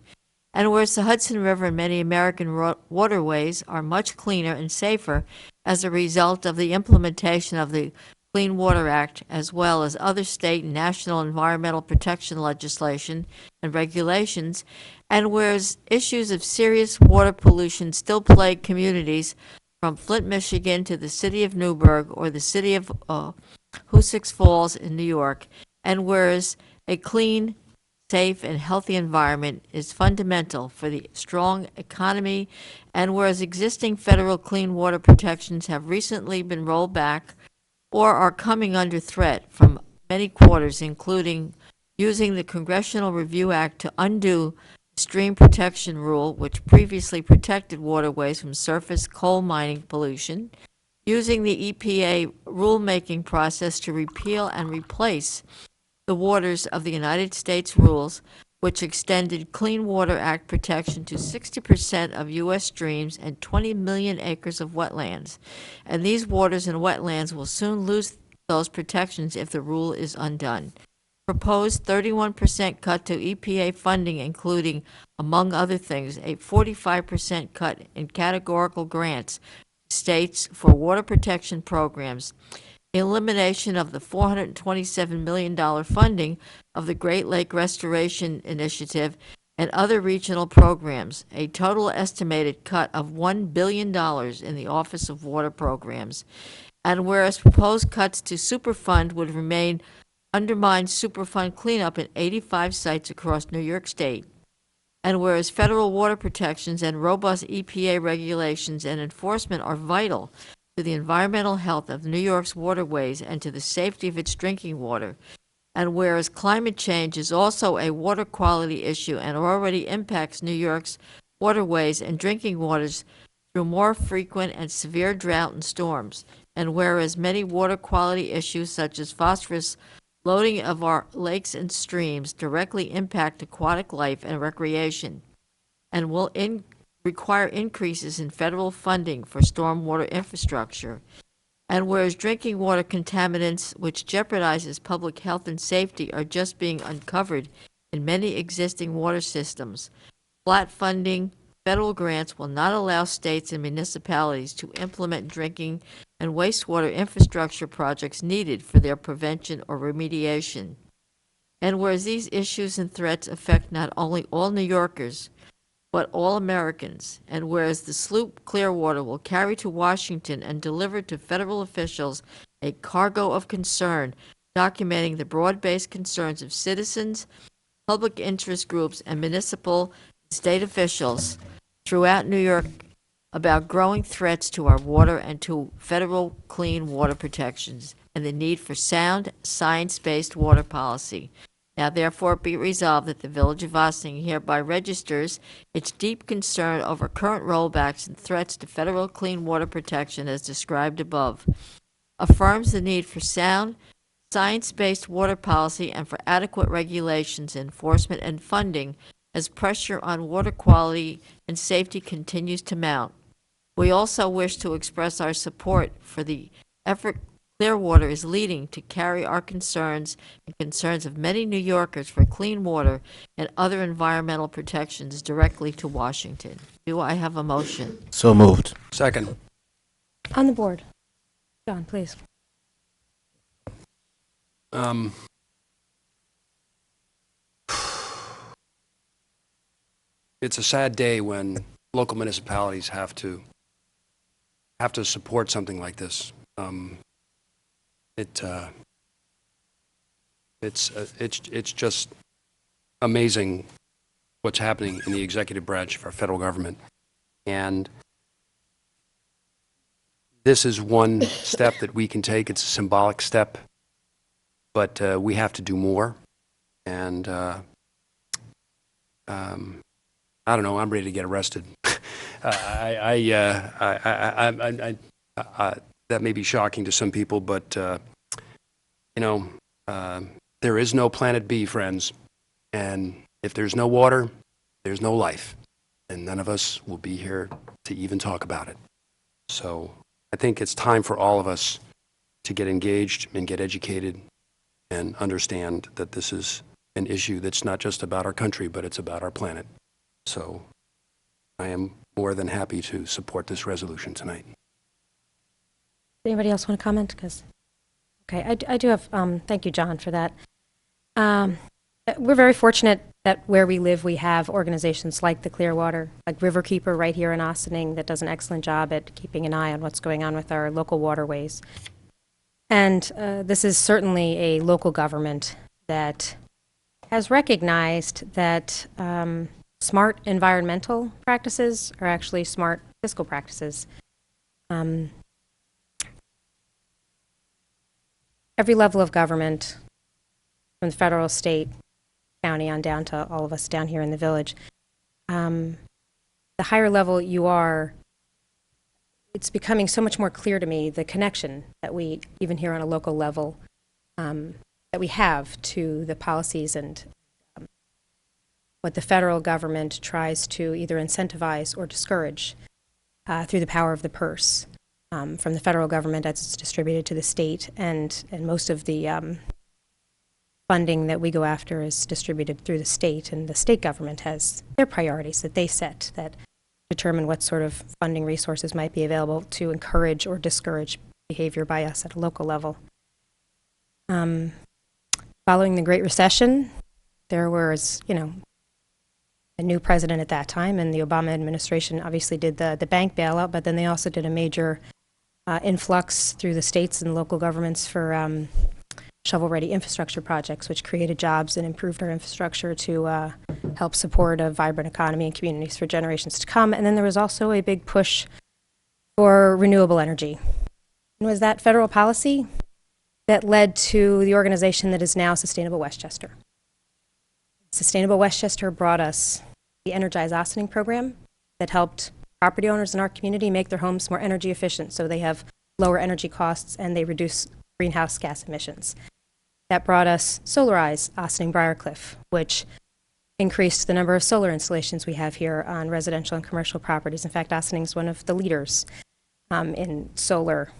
And whereas the Hudson River and many American waterways are much cleaner and safer as a result of the implementation of the Clean Water Act, as well as other state and national environmental protection legislation and regulations, and whereas issues of serious water pollution still plague communities from Flint, Michigan to the city of Newburgh or the city of Hoosick Falls in New York, and whereas a clean, safe, and healthy environment is fundamental for the strong economy, and whereas existing federal clean water protections have recently been rolled back or are coming under threat from many quarters, including using the Congressional Review Act to undo the stream protection rule, which previously protected waterways from surface coal mining pollution, using the EPA rulemaking process to repeal and replace the waters of the United States rules, which extended Clean Water Act protection to 60% of U.S. streams and 20 million acres of wetlands. And these waters and wetlands will soon lose those protections if the rule is undone. Proposed 31% cut to EPA funding, including, among other things, a 45% cut in categorical grants to states for water protection programs, elimination of the $427 million funding of the Great Lake Restoration Initiative and other regional programs, a total estimated cut of $1 billion in the Office of Water Programs. And whereas proposed cuts to Superfund would undermine Superfund cleanup in 85 sites across New York State, and whereas federal water protections and robust EPA regulations and enforcement are vital to the environmental health of New York's waterways and to the safety of its drinking water, and whereas climate change is also a water quality issue and already impacts New York's waterways and drinking waters through more frequent and severe drought and storms, and whereas many water quality issues such as phosphorus loading of our lakes and streams directly impact aquatic life and recreation, and will require increases in federal funding for stormwater infrastructure, and whereas drinking water contaminants which jeopardizes public health and safety are just being uncovered in many existing water systems, flat funding federal grants will not allow states and municipalities to implement drinking and wastewater infrastructure projects needed for their prevention or remediation. And whereas these issues and threats affect not only all New Yorkers, but all Americans, and whereas the sloop Clearwater will carry to Washington and deliver to federal officials a cargo of concern documenting the broad-based concerns of citizens, public interest groups, and municipal and state officials throughout New York about growing threats to our water and to federal clean water protections and the need for sound, science-based water policy. Now therefore be it resolved that the Village of Ossining hereby registers its deep concern over current rollbacks and threats to federal clean water protection as described above, affirms the need for sound, science-based water policy and for adequate regulations, enforcement, and funding as pressure on water quality and safety continues to mount. We also wish to express our support for the effort Clearwater is leading to carry our concerns and concerns of many New Yorkers for clean water and other environmental protections directly to Washington. Do I have a motion? So moved. Second. On the board. John, please. it's a sad day when local municipalities have to support something like this. It's just amazing what's happening in the executive branch of our federal government. And this is one step that we can take. It's a symbolic step, but we have to do more. And I don't know. I'm ready to get arrested. That may be shocking to some people, but there is no planet B, friends. And if there's no water, there's no life, and none of us will be here to even talk about it. So I think it's time for all of us to get engaged and get educated and understand that this is an issue that's not just about our country, but it's about our planet. So I am more than happy to support this resolution tonight. Anybody else want to comment? Okay, I do have, thank you, John, for that. We're very fortunate that where we live, we have organizations like the Clearwater, like Riverkeeper right here in Ossining that does an excellent job at keeping an eye on what's going on with our local waterways. And this is certainly a local government that has recognized that smart environmental practices are actually smart fiscal practices. Every level of government, from the federal, state, county on down to all of us down here in the village, the higher level you are, it's becoming so much more clear to me the connection that we, even here on a local level, that we have to the policies and what the federal government tries to either incentivize or discourage through the power of the purse from the federal government as it's distributed to the state, and most of the funding that we go after is distributed through the state, and the state government has their priorities that they set that determine what sort of funding resources might be available to encourage or discourage behavior by us at a local level. Following the Great Recession, there was, a new president at that time, and the Obama administration obviously did the bank bailout, but then they also did a major influx through the states and local governments for shovel-ready infrastructure projects, which created jobs and improved our infrastructure to help support a vibrant economy and communities for generations to come. And then there was also a big push for renewable energy. And it was that federal policy that led to the organization that is now Sustainable Westchester. Sustainable Westchester brought us the Energize Ossining program that helped property owners in our community make their homes more energy efficient so they have lower energy costs and they reduce greenhouse gas emissions. That brought us Solarize Ossining Briarcliff, which increased the number of solar installations we have here on residential and commercial properties. In fact, Ossining is one of the leaders in solar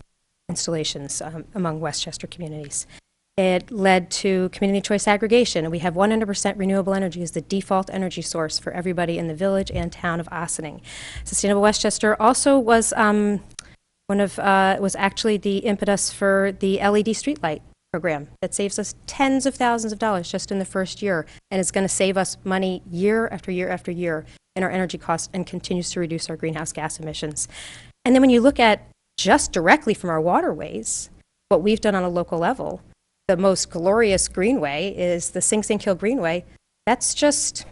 installations among Westchester communities. It led to community choice aggregation, and we have 100% renewable energy as the default energy source for everybody in the village and town of Ossining. Sustainable Westchester also was was actually the impetus for the LED streetlight program that saves us tens of thousands of dollars just in the first year, and it's going to save us money year after year after year in our energy costs and continues to reduce our greenhouse gas emissions. And then when you look at just directly from our waterways, what we've done on a local level, the most glorious greenway is the Sing Sing Hill Greenway. That's just,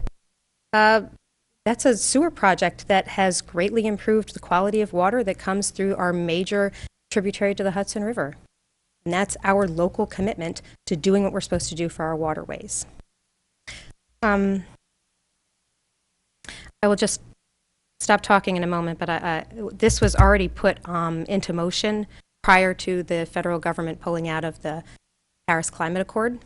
that's a sewer project that has greatly improved the quality of water that comes through our major tributary to the Hudson River. And that's our local commitment to doing what we're supposed to do for our waterways. I will just stop talking in a moment, but this was already put into motion prior to the federal government pulling out of the Paris Climate Accord.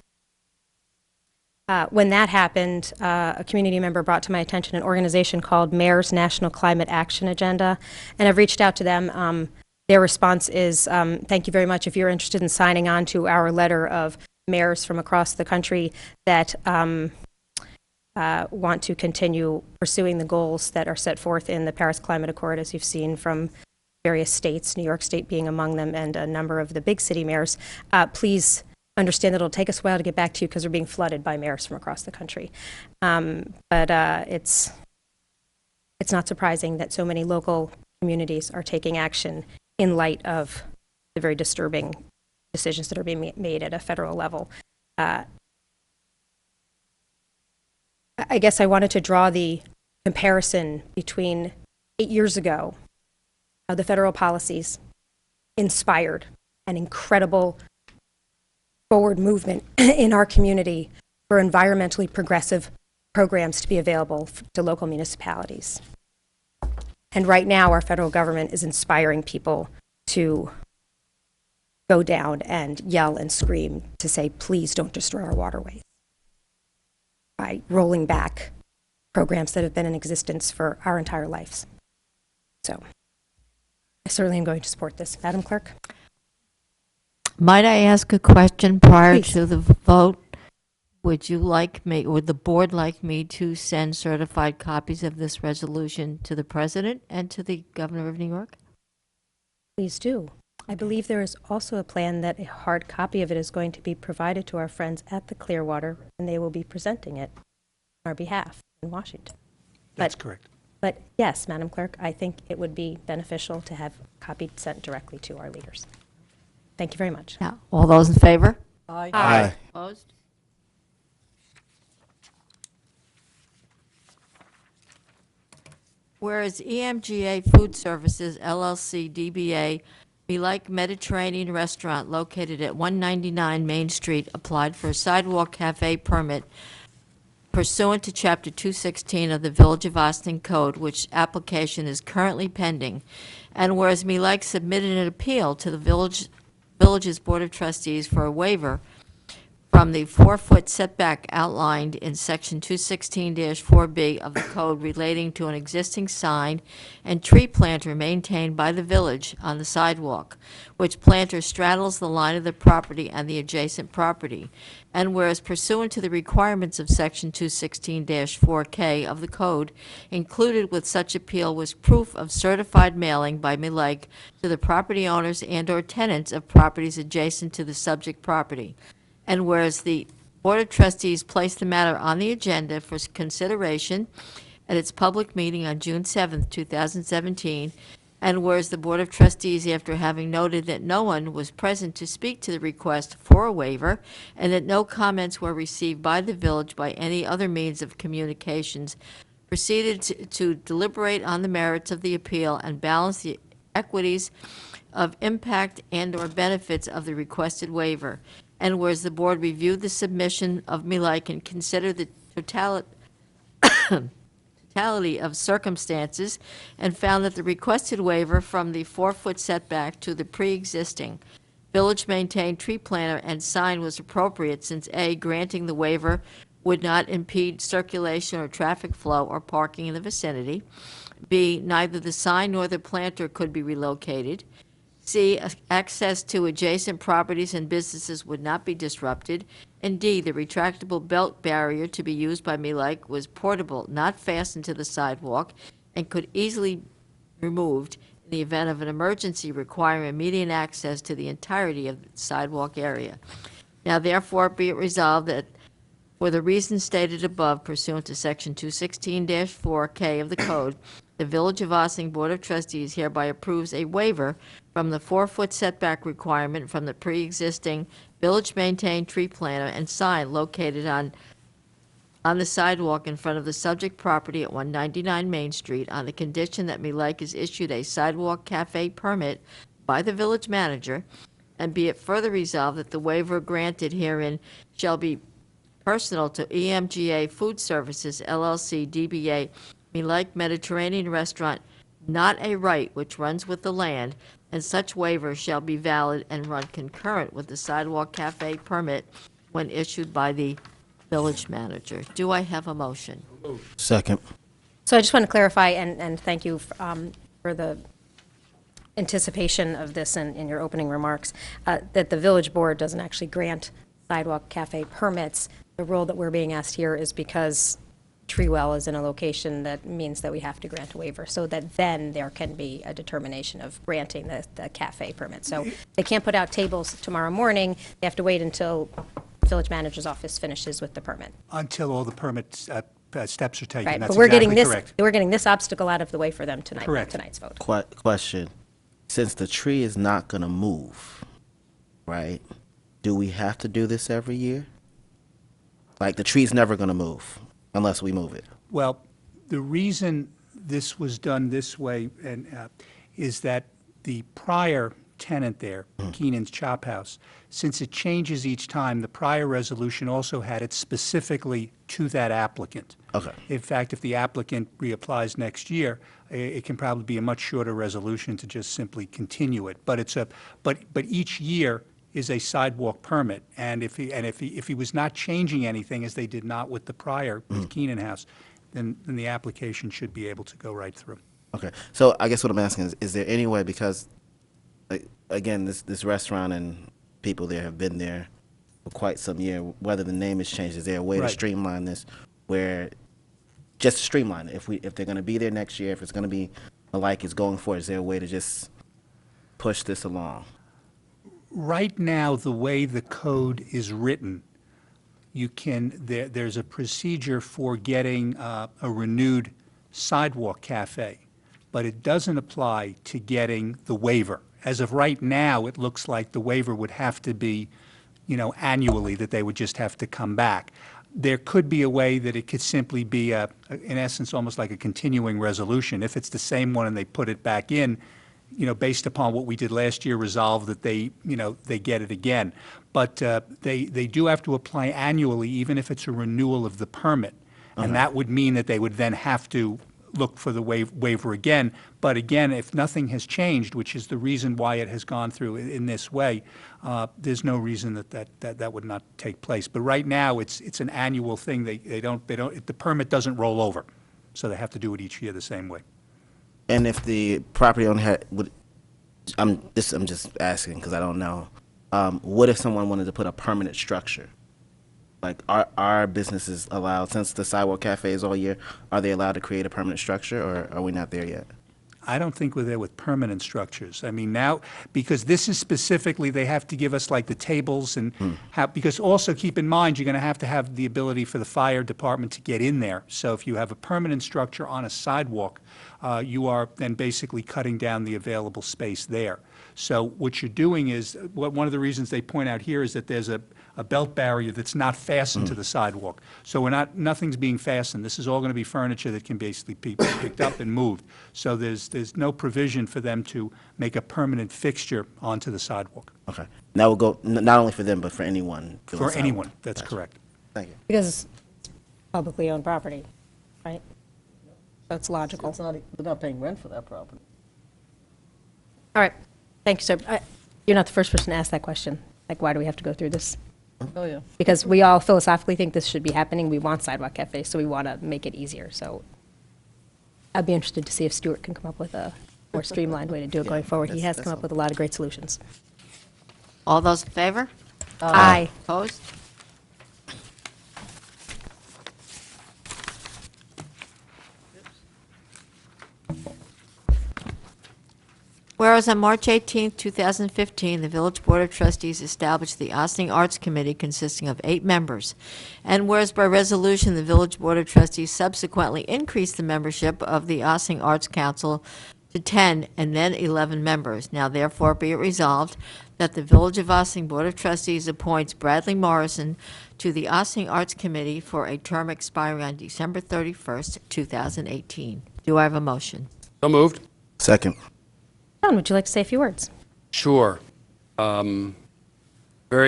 When that happened, a community member brought to my attention an organization called Mayor's National Climate Action Agenda, and I've reached out to them. Their response is, thank you very much. If you're interested in signing on to our letter of mayors from across the country that want to continue pursuing the goals that are set forth in the Paris Climate Accord, as you've seen from various states, New York State being among them, and a number of the big city mayors, please understand that it'll take us a while to get back to you because we're being flooded by mayors from across the country. But it's it's not surprising that so many local communities are taking action in light of the very disturbing decisions that are being made at a federal level. I guess I wanted to draw the comparison between 8 years ago, how the federal policies inspired an incredible forward movement in our community for environmentally progressive programs to be available to local municipalities. And right now, our federal government is inspiring people to go down and yell and scream to say, please don't destroy our waterways, by rolling back programs that have been in existence for our entire lives. So I certainly am going to support this. Madam Clerk? Might I ask a question prior Please. to the vote? Would the board like me to send certified copies of this resolution to the president and to the governor of New York? Please do. I believe there is also a plan that a hard copy of it is going to be provided to our friends at the Clearwater, and they will be presenting it on our behalf in Washington. That's correct. But yes, Madam Clerk, I think it would be beneficial to have a copy sent directly to our leaders. Thank you very much. Now, all those in favor? Aye. Opposed? Whereas EMGA Food Services LLC DBA Belike Mediterranean Restaurant located at 199 Main Street applied for a sidewalk cafe permit pursuant to Chapter 216 of the Village of Austin Code, which application is currently pending. And whereas Belike submitted an appeal to the Village's Board of Trustees for a waiver from the 4-foot setback outlined in Section 216-4B of the code relating to an existing sign and tree planter maintained by the village on the sidewalk, which planter straddles the line of the property and the adjacent property. And whereas pursuant to the requirements of Section 216-4K of the code, included with such appeal was proof of certified mailing by Belike to the property owners and/or tenants of properties adjacent to the subject property. And whereas the Board of Trustees placed the matter on the agenda for consideration at its public meeting on June 7th, 2017, and whereas the Board of Trustees, after having noted that no one was present to speak to the request for a waiver, and that no comments were received by the village by any other means of communications, proceeded to deliberate on the merits of the appeal and balance the equities of impact and/or benefits of the requested waiver. And whereas the board reviewed the submission of Belike and considered the totality of circumstances and found that the requested waiver from the 4-foot setback to the pre-existing village-maintained tree planter and sign was appropriate, since A, granting the waiver would not impede circulation or traffic flow or parking in the vicinity. B, neither the sign nor the planter could be relocated. C, access to adjacent properties and businesses would not be disrupted. And D, the retractable belt barrier to be used by Belike was portable, not fastened to the sidewalk, and could easily be removed in the event of an emergency requiring immediate access to the entirety of the sidewalk area. Now therefore be it resolved that for the reasons stated above pursuant to Section 216-4K of the Code, the Village of Ossining Board of Trustees hereby approves a waiver from the 4-foot setback requirement from the pre-existing village-maintained tree planter and sign located on the sidewalk in front of the subject property at 199 Main Street on the condition that Belike is issued a sidewalk cafe permit by the village manager, and be it further resolved that the waiver granted herein shall be personal to EMGA Food Services LLC DBA Belike Mediterranean Restaurant, not a right which runs with the land, and such waiver shall be valid and run concurrent with the sidewalk cafe permit when issued by the village manager. Do I have a motion? Second. So I just want to clarify, and thank you for the anticipation of this in your opening remarks, that the village board doesn't actually grant sidewalk cafe permits. The rule that we're being asked here is because Treewell is in a location that means that we have to grant a waiver, so that then there can be a determination of granting the cafe permit. So they can't put out tables tomorrow morning. They have to wait until the village manager's office finishes with the permit. Until all the permits steps are taken. Right, That's but we're getting exactly this, correct. we're getting this obstacle out of the way for them tonight, with Correct. tonight's vote. Question: since the tree is not going to move, right? Do we have to do this every year? Like the tree's never going to move unless we move it. Well, the reason this was done this way is that the prior tenant there, Keenan's Chop House, since it changes each time, the prior resolution also had it specifically to that applicant. Okay. In fact, if the applicant reapplies next year, it can probably be a much shorter resolution to just simply continue it. But but each year is a sidewalk permit, and if he was not changing anything, as they did not with the prior with Keenan House, then the application should be able to go right through. Okay. So I guess what I'm asking is there any way, because again, this restaurant and people there have been there for quite some year, whether the name has changed, is there a way to Right. streamline this where just to streamline it? If they're going to be there next year, if it's going to be like it's going for, is there a way to just push this along? Right now, the way the code is written, there's a procedure for getting a renewed sidewalk cafe, but it doesn't apply to getting the waiver. As of right now, it looks like the waiver would have to be, annually, that they would just have to come back. There could be a way that it could simply be, in essence, almost like a continuing resolution. If it's the same one and they put it back in, based upon what we did last year, resolve that they get it again. But they do have to apply annually, even if it's a renewal of the permit. And that would mean that they would then have to look for the waiver again. But again, if nothing has changed, which is the reason why it has gone through in this way, there's no reason that would not take place. But right now, it's an annual thing. The permit doesn't roll over, so they have to do it each year the same way. And if the property owner I'm just asking because I don't know. What if someone wanted to put a permanent structure? Like, are businesses allowed, since the sidewalk cafe is all year, are they allowed to create a permanent structure, or are we not there yet? I don't think we're there with permanent structures. I mean, now, because this is specifically, they have to give us like the tables and because also keep in mind, you're going to have the ability for the fire department to get in there. So if you have a permanent structure on a sidewalk, you are then basically cutting down the available space there. So what you're doing is, one of the reasons they point out here is that there's a belt barrier that's not fastened to the sidewalk. So nothing's being fastened. This is all going to be furniture that can basically be picked up and moved. So there's no provision for them to make a permanent fixture onto the sidewalk. Okay. That will go not only for them, but for anyone. For anyone, that's correct. Thank you. Because it's publicly owned property, right? So it's logical. They're not paying rent for that property. All right, thank you, sir. You're not the first person to ask that question. Like, why do we have to go through this? Oh, yeah. Because we all philosophically think this should be happening. We want sidewalk cafes, so we want to make it easier. So I'd be interested to see if Stuart can come up with a more streamlined way to do it going forward. He has come up with a lot of great solutions. All those in favor? Aye. Opposed? Whereas on March 18, 2015, the Village Board of Trustees established the Ossining Arts Committee consisting of 8 members. And whereas by resolution, the Village Board of Trustees subsequently increased the membership of the Ossining Arts Council to 10 and then 11 members. Now therefore be it resolved that the Village of Ossining Board of Trustees appoints Bradley Morrison to the Ossining Arts Committee for a term expiring on December 31st, 2018. Do I have a motion? So moved. Second. John, would you like to say a few words? Sure. Very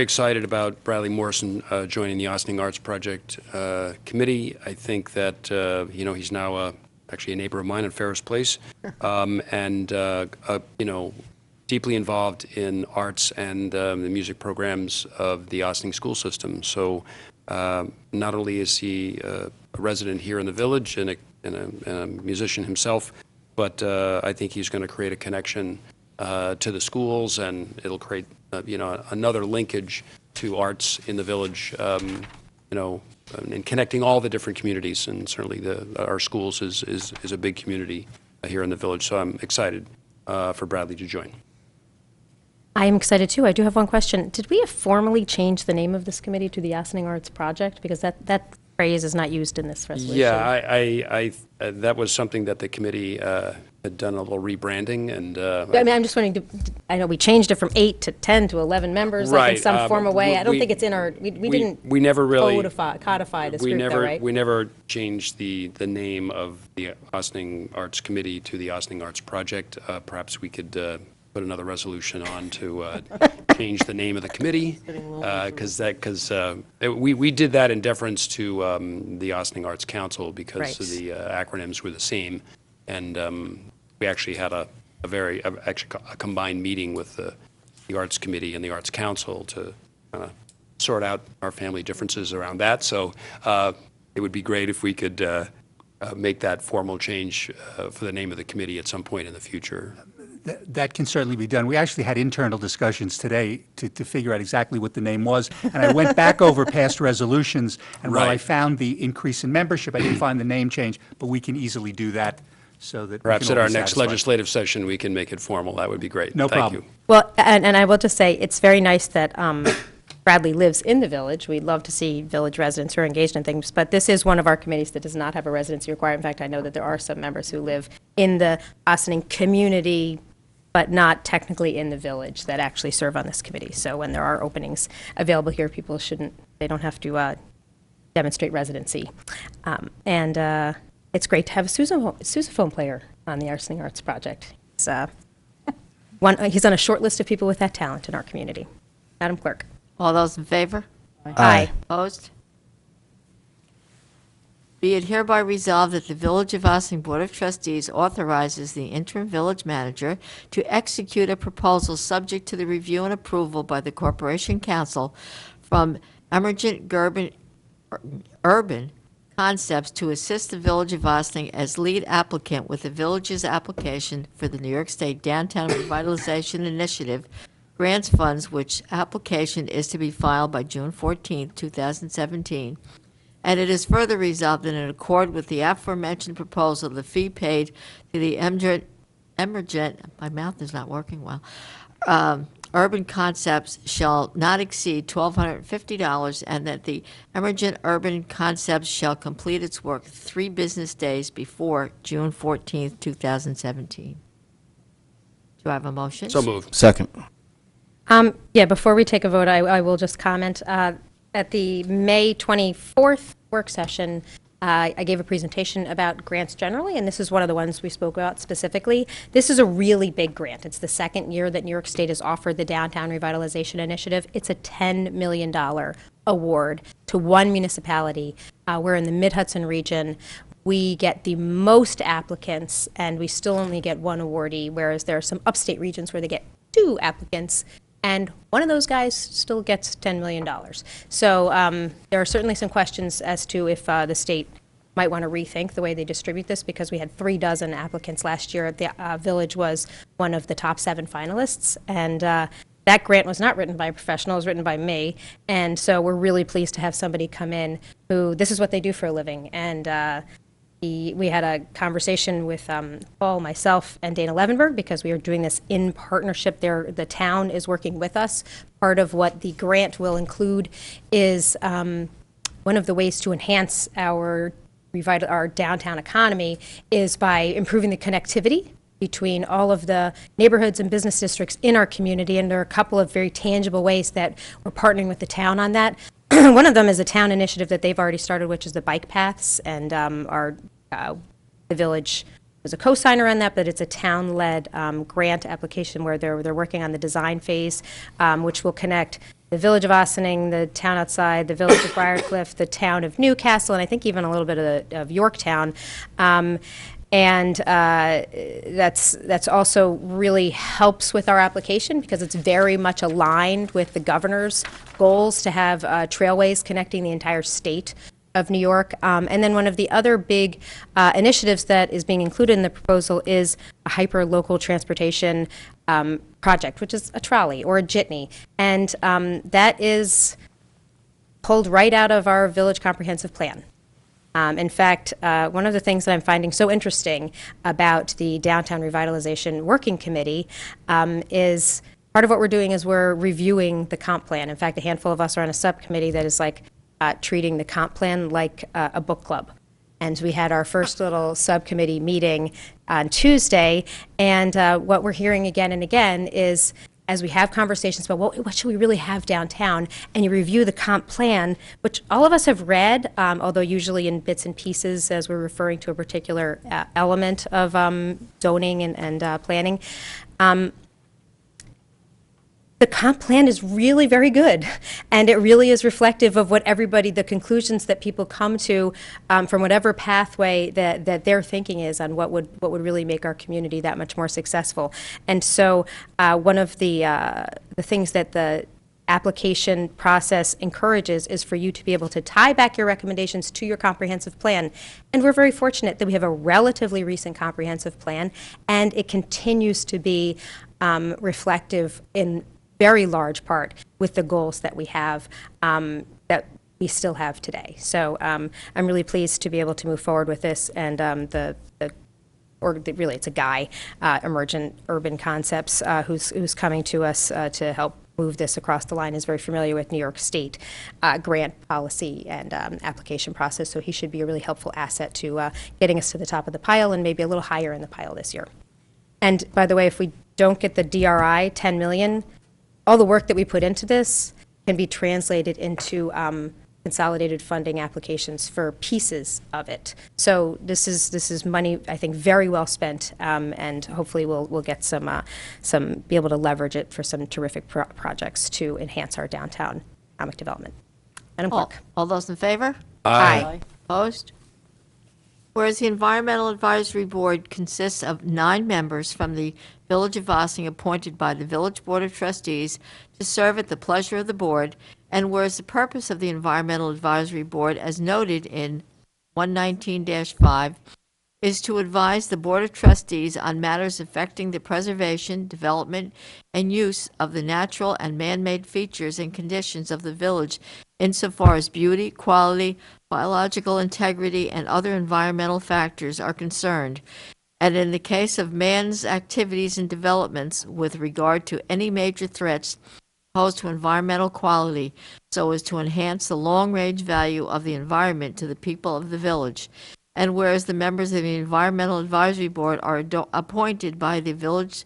excited about Bradley Morrison joining the Ossining Arts Project Committee. I think that, he's now actually a neighbor of mine in Ferris Place, and, deeply involved in arts and the music programs of the Ossining school system. So not only is he a resident here in the village and a musician himself, but I think he's going to create a connection to the schools, and it'll create, another linkage to arts in the village, and connecting all the different communities. And certainly our schools is a big community here in the village. So I'm excited for Bradley to join. I am excited too. I do have one question. Did we formally change the name of this committee to the Ossining Arts Project? Because that phrase is not used in this resolution. Yeah, that was something that the committee had done a little rebranding, and I mean, I'm just wondering, I know we changed it from 8 to 10 to 11 members, like in Right, some formal way. I don't we- think it's in our, we didn't we never really codify this we group though, never right? we never changed the name of the Ossining Arts Committee to the Ossining Arts Project. Perhaps we could put another resolution on to change the name of the committee, because we did that in deference to the Ossining Arts Council, because Right. the acronyms were the same, and we actually had a combined meeting with the Arts Committee and the Arts Council to sort out our family differences around that. So it would be great if we could make that formal change for the name of the committee at some point in the future. That can certainly be done. We actually had internal discussions today to figure out exactly what the name was, and I went back over past resolutions, and while I Right. found the increase in membership, I didn't find the name change, but we can easily do that so that we Perhaps can at all our be next satisfied. legislative session, we can make it formal. That would be great. No Thank problem. you. Well, and I will just say, it's very nice that Bradley lives in the village. We'd love to see village residents who are engaged in things, but this is one of our committees that does not have a residency requirement. In fact, I know that there are some members who live in the Ossining community, but not technically in the village, that actually serve on this committee. So when there are openings available here, people they don't have to demonstrate residency. And it's great to have a sousaphone player on the Ossining Arts Project. He's on a short list of people with that talent in our community. Madam Clerk. All those in favor? Aye. Opposed? Be it hereby resolved that the Village of Ossining Board of Trustees authorizes the interim village manager to execute a proposal subject to the review and approval by the Corporation Council from Emergent Urban Concepts to assist the Village of Ossining as lead applicant with the village's application for the New York State Downtown Revitalization Initiative grants funds, which application is to be filed by June 14, 2017. And it is further resolved that in accord with the aforementioned proposal, the fee paid to the Emergent, my mouth is not working well, Urban Concepts shall not exceed $1,250, and that the Emergent Urban Concepts shall complete its work 3 business days before June 14th, 2017. Do I have a motion? So moved. Second. Yeah, before we take a vote, I will just comment. At the May 24th work session, I gave a presentation about grants generally, and this is one of the ones we spoke about specifically. This is a really big grant. It's the second year that New York State has offered the Downtown Revitalization Initiative. It's a $10 million award to one municipality. We're in the Mid-Hudson region. We get the most applicants, and we still only get one awardee, whereas there are some upstate regions where they get 2 applicants, and one of those guys still gets $10 million. So there are certainly some questions as to if the state might want to rethink the way they distribute this, because we had 36 applicants last year. The village was one of the top 7 finalists, and that grant was not written by a professional, it was written by me. And so we're really pleased to have somebody come in who, this is what they do for a living. And we had a conversation with Paul, myself, and Dana Levenberg, because we are doing this in partnership. The town is working with us. Part of what the grant will include is one of the ways to enhance our downtown economy is by improving the connectivity between all of the neighborhoods and business districts in our community, and there are a couple of very tangible ways that we're partnering with the town on that. One of them is a town initiative that they've already started, which is the bike paths, and the village was a co-signer on that, but it's a town-led grant application where they're working on the design phase, which will connect the village of Ossining, the town outside, the village of Briarcliff, the town of Newcastle, and I think even a little bit of Yorktown. And that's also really helps with our application, because it's very much aligned with the governor's goals to have trailways connecting the entire state of New York. And then one of the other big initiatives that is being included in the proposal is a hyper-local transportation project, which is a trolley or a jitney. And that is pulled right out of our village comprehensive plan. In fact, one of the things that I'm finding so interesting about the Downtown Revitalization Working Committee is part of what we're doing is we're reviewing the comp plan. In fact, a handful of us are on a subcommittee that is like treating the comp plan like a book club. And we had our first little subcommittee meeting on Tuesday, and what we're hearing again and again is, as we have conversations about what should we really have downtown, and you review the comp plan, which all of us have read, although usually in bits and pieces as we're referring to a particular element of zoning and planning. The comp plan is really very good, and it really is reflective of what everybody, the conclusions that people come to from whatever pathway that their thinking is on what would really make our community that much more successful. And so one of the things that the application process encourages is for you to be able to tie back your recommendations to your comprehensive plan. And we're very fortunate that we have a relatively recent comprehensive plan, and it continues to be reflective in very large part with the goals that we have, that we still have today. So I'm really pleased to be able to move forward with this, and really it's a guy, Emergent Urban Concepts, who's coming to us to help move this across the line, is very familiar with New York State grant policy and application process, so he should be a really helpful asset to getting us to the top of the pile and maybe a little higher in the pile this year. And by the way, if we don't get the DRI 10 million, all the work that we put into this can be translated into consolidated funding applications for pieces of it. So this is money, I think, very well spent, and hopefully we'll get be able to leverage it for some terrific projects to enhance our downtown economic development. Madam Clerk. All those in favor? Aye. Opposed? Whereas the Environmental Advisory Board consists of 9 members from the Village of Ossining appointed by the Village Board of Trustees to serve at the pleasure of the board, and whereas the purpose of the Environmental Advisory Board, as noted in 119-5, is to advise the Board of Trustees on matters affecting the preservation, development, and use of the natural and man-made features and conditions of the village insofar as beauty, quality, biological integrity, and other environmental factors are concerned, and in the case of man's activities and developments with regard to any major threats posed to environmental quality so as to enhance the long-range value of the environment to the people of the village. And whereas the members of the Environmental Advisory Board are appointed by the village's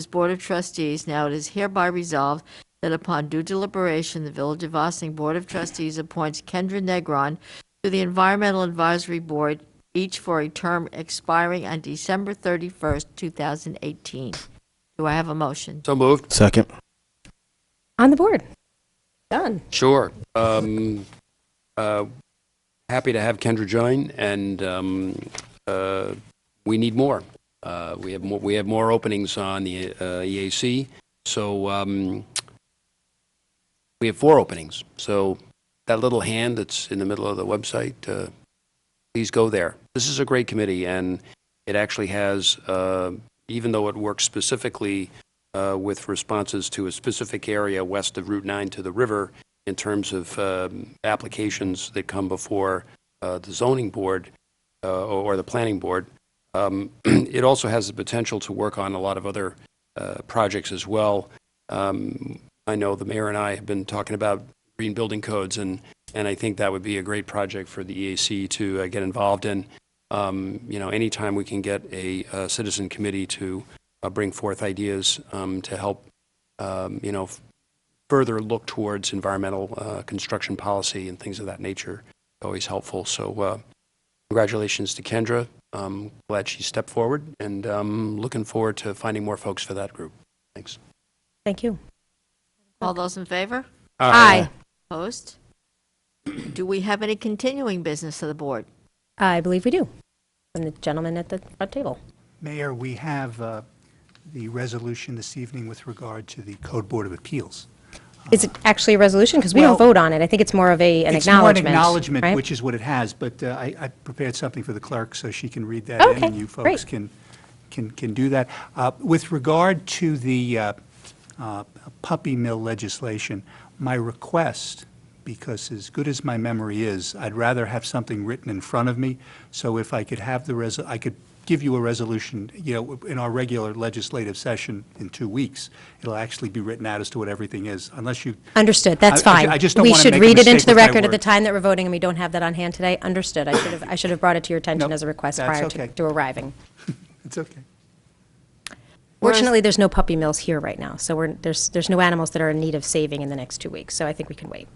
Board of Trustees, now it is hereby resolved that upon due deliberation, the Village of Ossining Board of Trustees appoints Kendra Negron to the Environmental Advisory Board, each for a term expiring on December 31st, 2018. Do I have a motion? So moved. Second. On the board. Done. Sure. Happy to have Kendra join, and we need more. We have more openings on the EAC, so we have 4 openings. So that little hand that's in the middle of the website, please go there. This is a great committee, and it actually has, even though it works specifically with responses to a specific area west of Route 9 to the river, in terms of applications that come before the zoning board or the planning board. It also has the potential to work on a lot of other projects as well. I know the mayor and I have been talking about green building codes, and I think that would be a great project for the EAC to get involved in. Anytime we can get a citizen committee to bring forth ideas to help, further look towards environmental construction policy and things of that nature, always helpful. So congratulations to Kendra. Glad she stepped forward, and looking forward to finding more folks for that group. Thanks. Thank you. All those in favor? Aye. Opposed? Do we have any continuing business of the board? I believe we do. From the gentleman at the front table. Mayor, we have the resolution this evening with regard to the Code Board of Appeals. Is it actually a resolution? Because we don't Well, vote on it. I think it's more of an acknowledgement. It's more an acknowledgement, right? which is what it has, but I prepared something for the clerk so she can read that in, Okay, and you folks great. can do that. With regard to the puppy mill legislation, my request, because as good as my memory is, I'd rather have something written in front of me, so if I could have I could give you a resolution, in our regular legislative session in 2 weeks. It'll actually be written out as to what everything is, unless you. Understood, that's I fine. just don't We wanna should make a read it mistake into the with my record at the word. time that we're voting, and we don't have that on hand today. Understood. I should have brought it to your attention Nope, as a request that's prior okay. to arriving. It's okay. Fortunately, there's no puppy mills here right now, so there's no animals that are in need of saving in the next 2 weeks, so I think we can wait.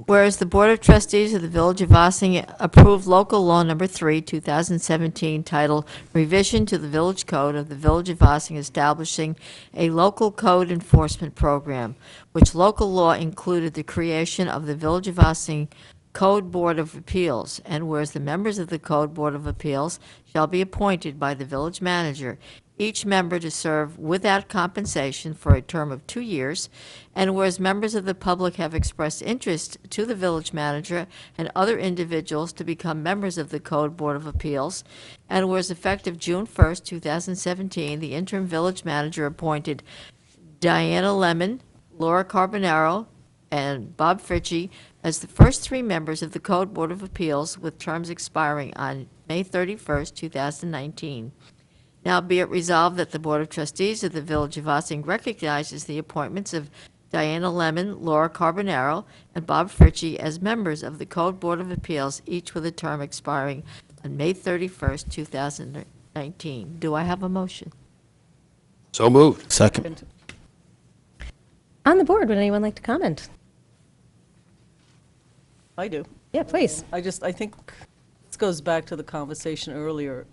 Whereas the Board of Trustees of the Village of Ossing approved local law number 3, 2017, titled Revision to the Village Code of the Village of Ossing establishing a local code enforcement program, which local law included the creation of the Village of Ossing Code Board of Appeals, and whereas the members of the Code Board of Appeals shall be appointed by the village manager, each member to serve without compensation for a term of 2 years, and whereas members of the public have expressed interest to the village manager and other individuals to become members of the Code Board of Appeals, and whereas effective June 1st, 2017, the interim village manager appointed Diana Lemon, Laura Carbonaro, and Bob Fritchie as the first 3 members of the Code Board of Appeals, with terms expiring on May 31st, 2019. Now be it resolved that the Board of Trustees of the Village of Ossing recognizes the appointments of Diana Lemon, Laura Carbonaro, and Bob Fritchie as members of the Code Board of Appeals, each with a term expiring on May 31st, 2019. Do I have a motion? So moved. Second. On the board, would anyone like to comment? I do. Yeah, please. I think this goes back to the conversation earlier.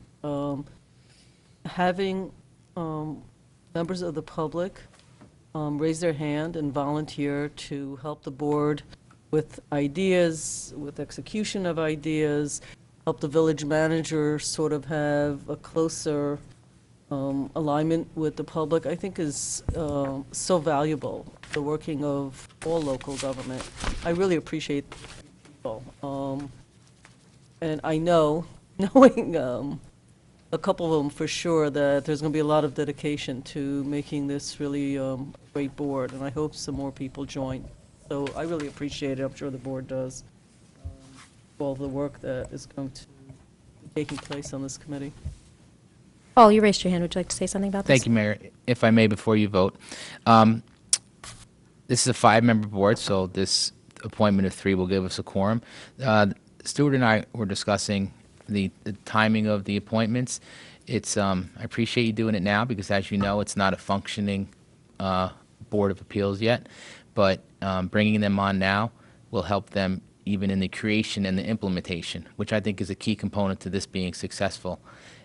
Having members of the public raise their hand and volunteer to help the board with ideas, with execution of ideas, help the village manager sort of have a closer alignment with the public, I think is so valuable, the working of all local government. I really appreciate people. And I know, knowing a couple of them for sure, that there's going to be a lot of dedication to making this really a great board, and I hope some more people join. So I really appreciate it. I'm sure the board does, all the work that is going to be taking place on this committee. Paul, you raised your hand. Would you like to say something about this? Thank you, Mayor. If I may, before you vote, this is a 5-member board, so this appointment of 3 will give us a quorum. Stuart and I were discussing the timing of the appointments. It's I appreciate you doing it now because, as you know, it's not a functioning Board of Appeals yet, but bringing them on now will help them even in the creation and the implementation, which I think is a key component to this being successful.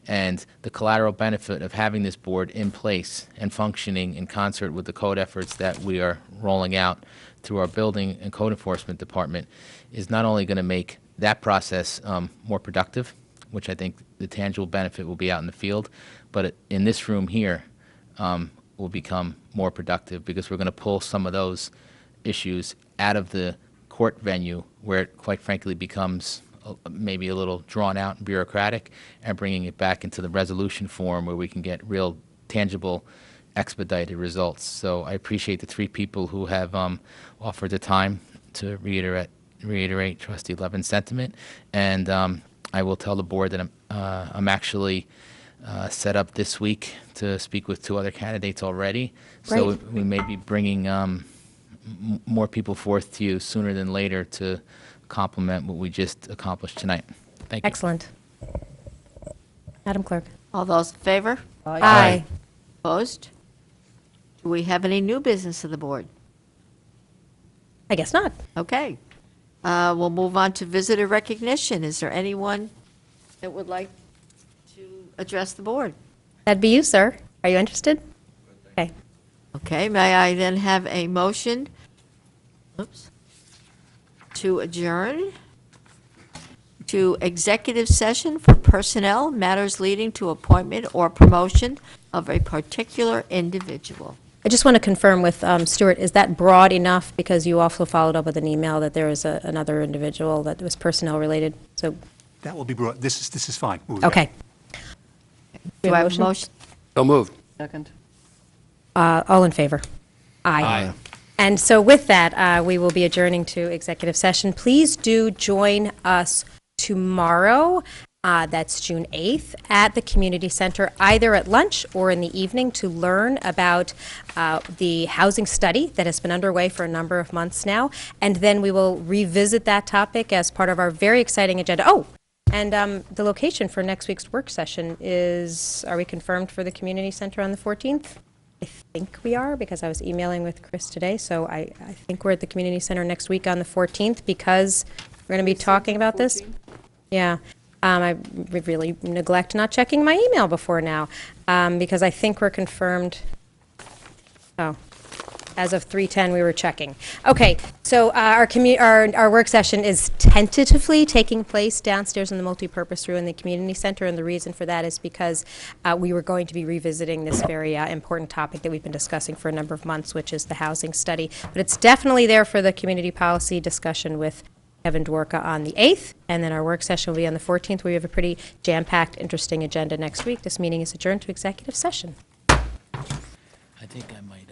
And the collateral benefit of having this board in place and functioning in concert with the code efforts that we are rolling out through our building and code enforcement department is not only going to make that process more productive, which I think the tangible benefit will be out in the field, but in this room here will become more productive because we're going to pull some of those issues out of the court venue where it quite frankly becomes maybe a little drawn out and bureaucratic, and bringing it back into the resolution form where we can get real tangible expedited results. So I appreciate the 3 people who have offered the time to reiterate Trustee Levin's sentiment, and I will tell the board that I'm actually set up this week to speak with 2 other candidates already. So Great. we may be bringing more people forth to you sooner than later to complement what we just accomplished tonight. Thank you. Excellent. Madam Clerk. All those in favor? Aye. Opposed? Do we have any new business of the board? I guess not. Okay. We'll move on to visitor recognition. Is there anyone that would like to address the board? That'd be you, sir. Are you interested? Okay. Okay, may I then have a motion to adjourn to executive session for personnel matters leading to appointment or promotion of a particular individual? I just want to confirm with Stuart, is that broad enough? Because you also followed up with an email that there is another individual that was personnel related. So, That will be brought, this is fine. We'll do that. okay. Do I have a motion? So moved. Second. All in favor? Aye. And so with that, we will be adjourning to executive session. Please do join us tomorrow That's June 8th at the community center, either at lunch or in the evening, to learn about the housing study that has been underway for a number of months now. And then we will revisit that topic as part of our very exciting agenda. Oh, and the location for next week's work session is, are we confirmed for the community center on the 14th? I think we are, because I was emailing with Chris today, so I think we're at the community center next week on the 14th, because we're going to be talking about this. Yeah. I really neglect not checking my email before now, because I think we're confirmed. Oh, as of 3:10, we were checking. Okay, so our work session is tentatively taking place downstairs in the multipurpose room in the community center, and the reason for that is because we were going to be revisiting this very important topic that we've been discussing for a number of months, which is the housing study. But it's definitely there for the community policy discussion with Kevin Dworka on the 8th, and then our work session will be on the 14th. We have a pretty jam-packed, interesting agenda next week. This meeting is adjourned to executive session. I think I might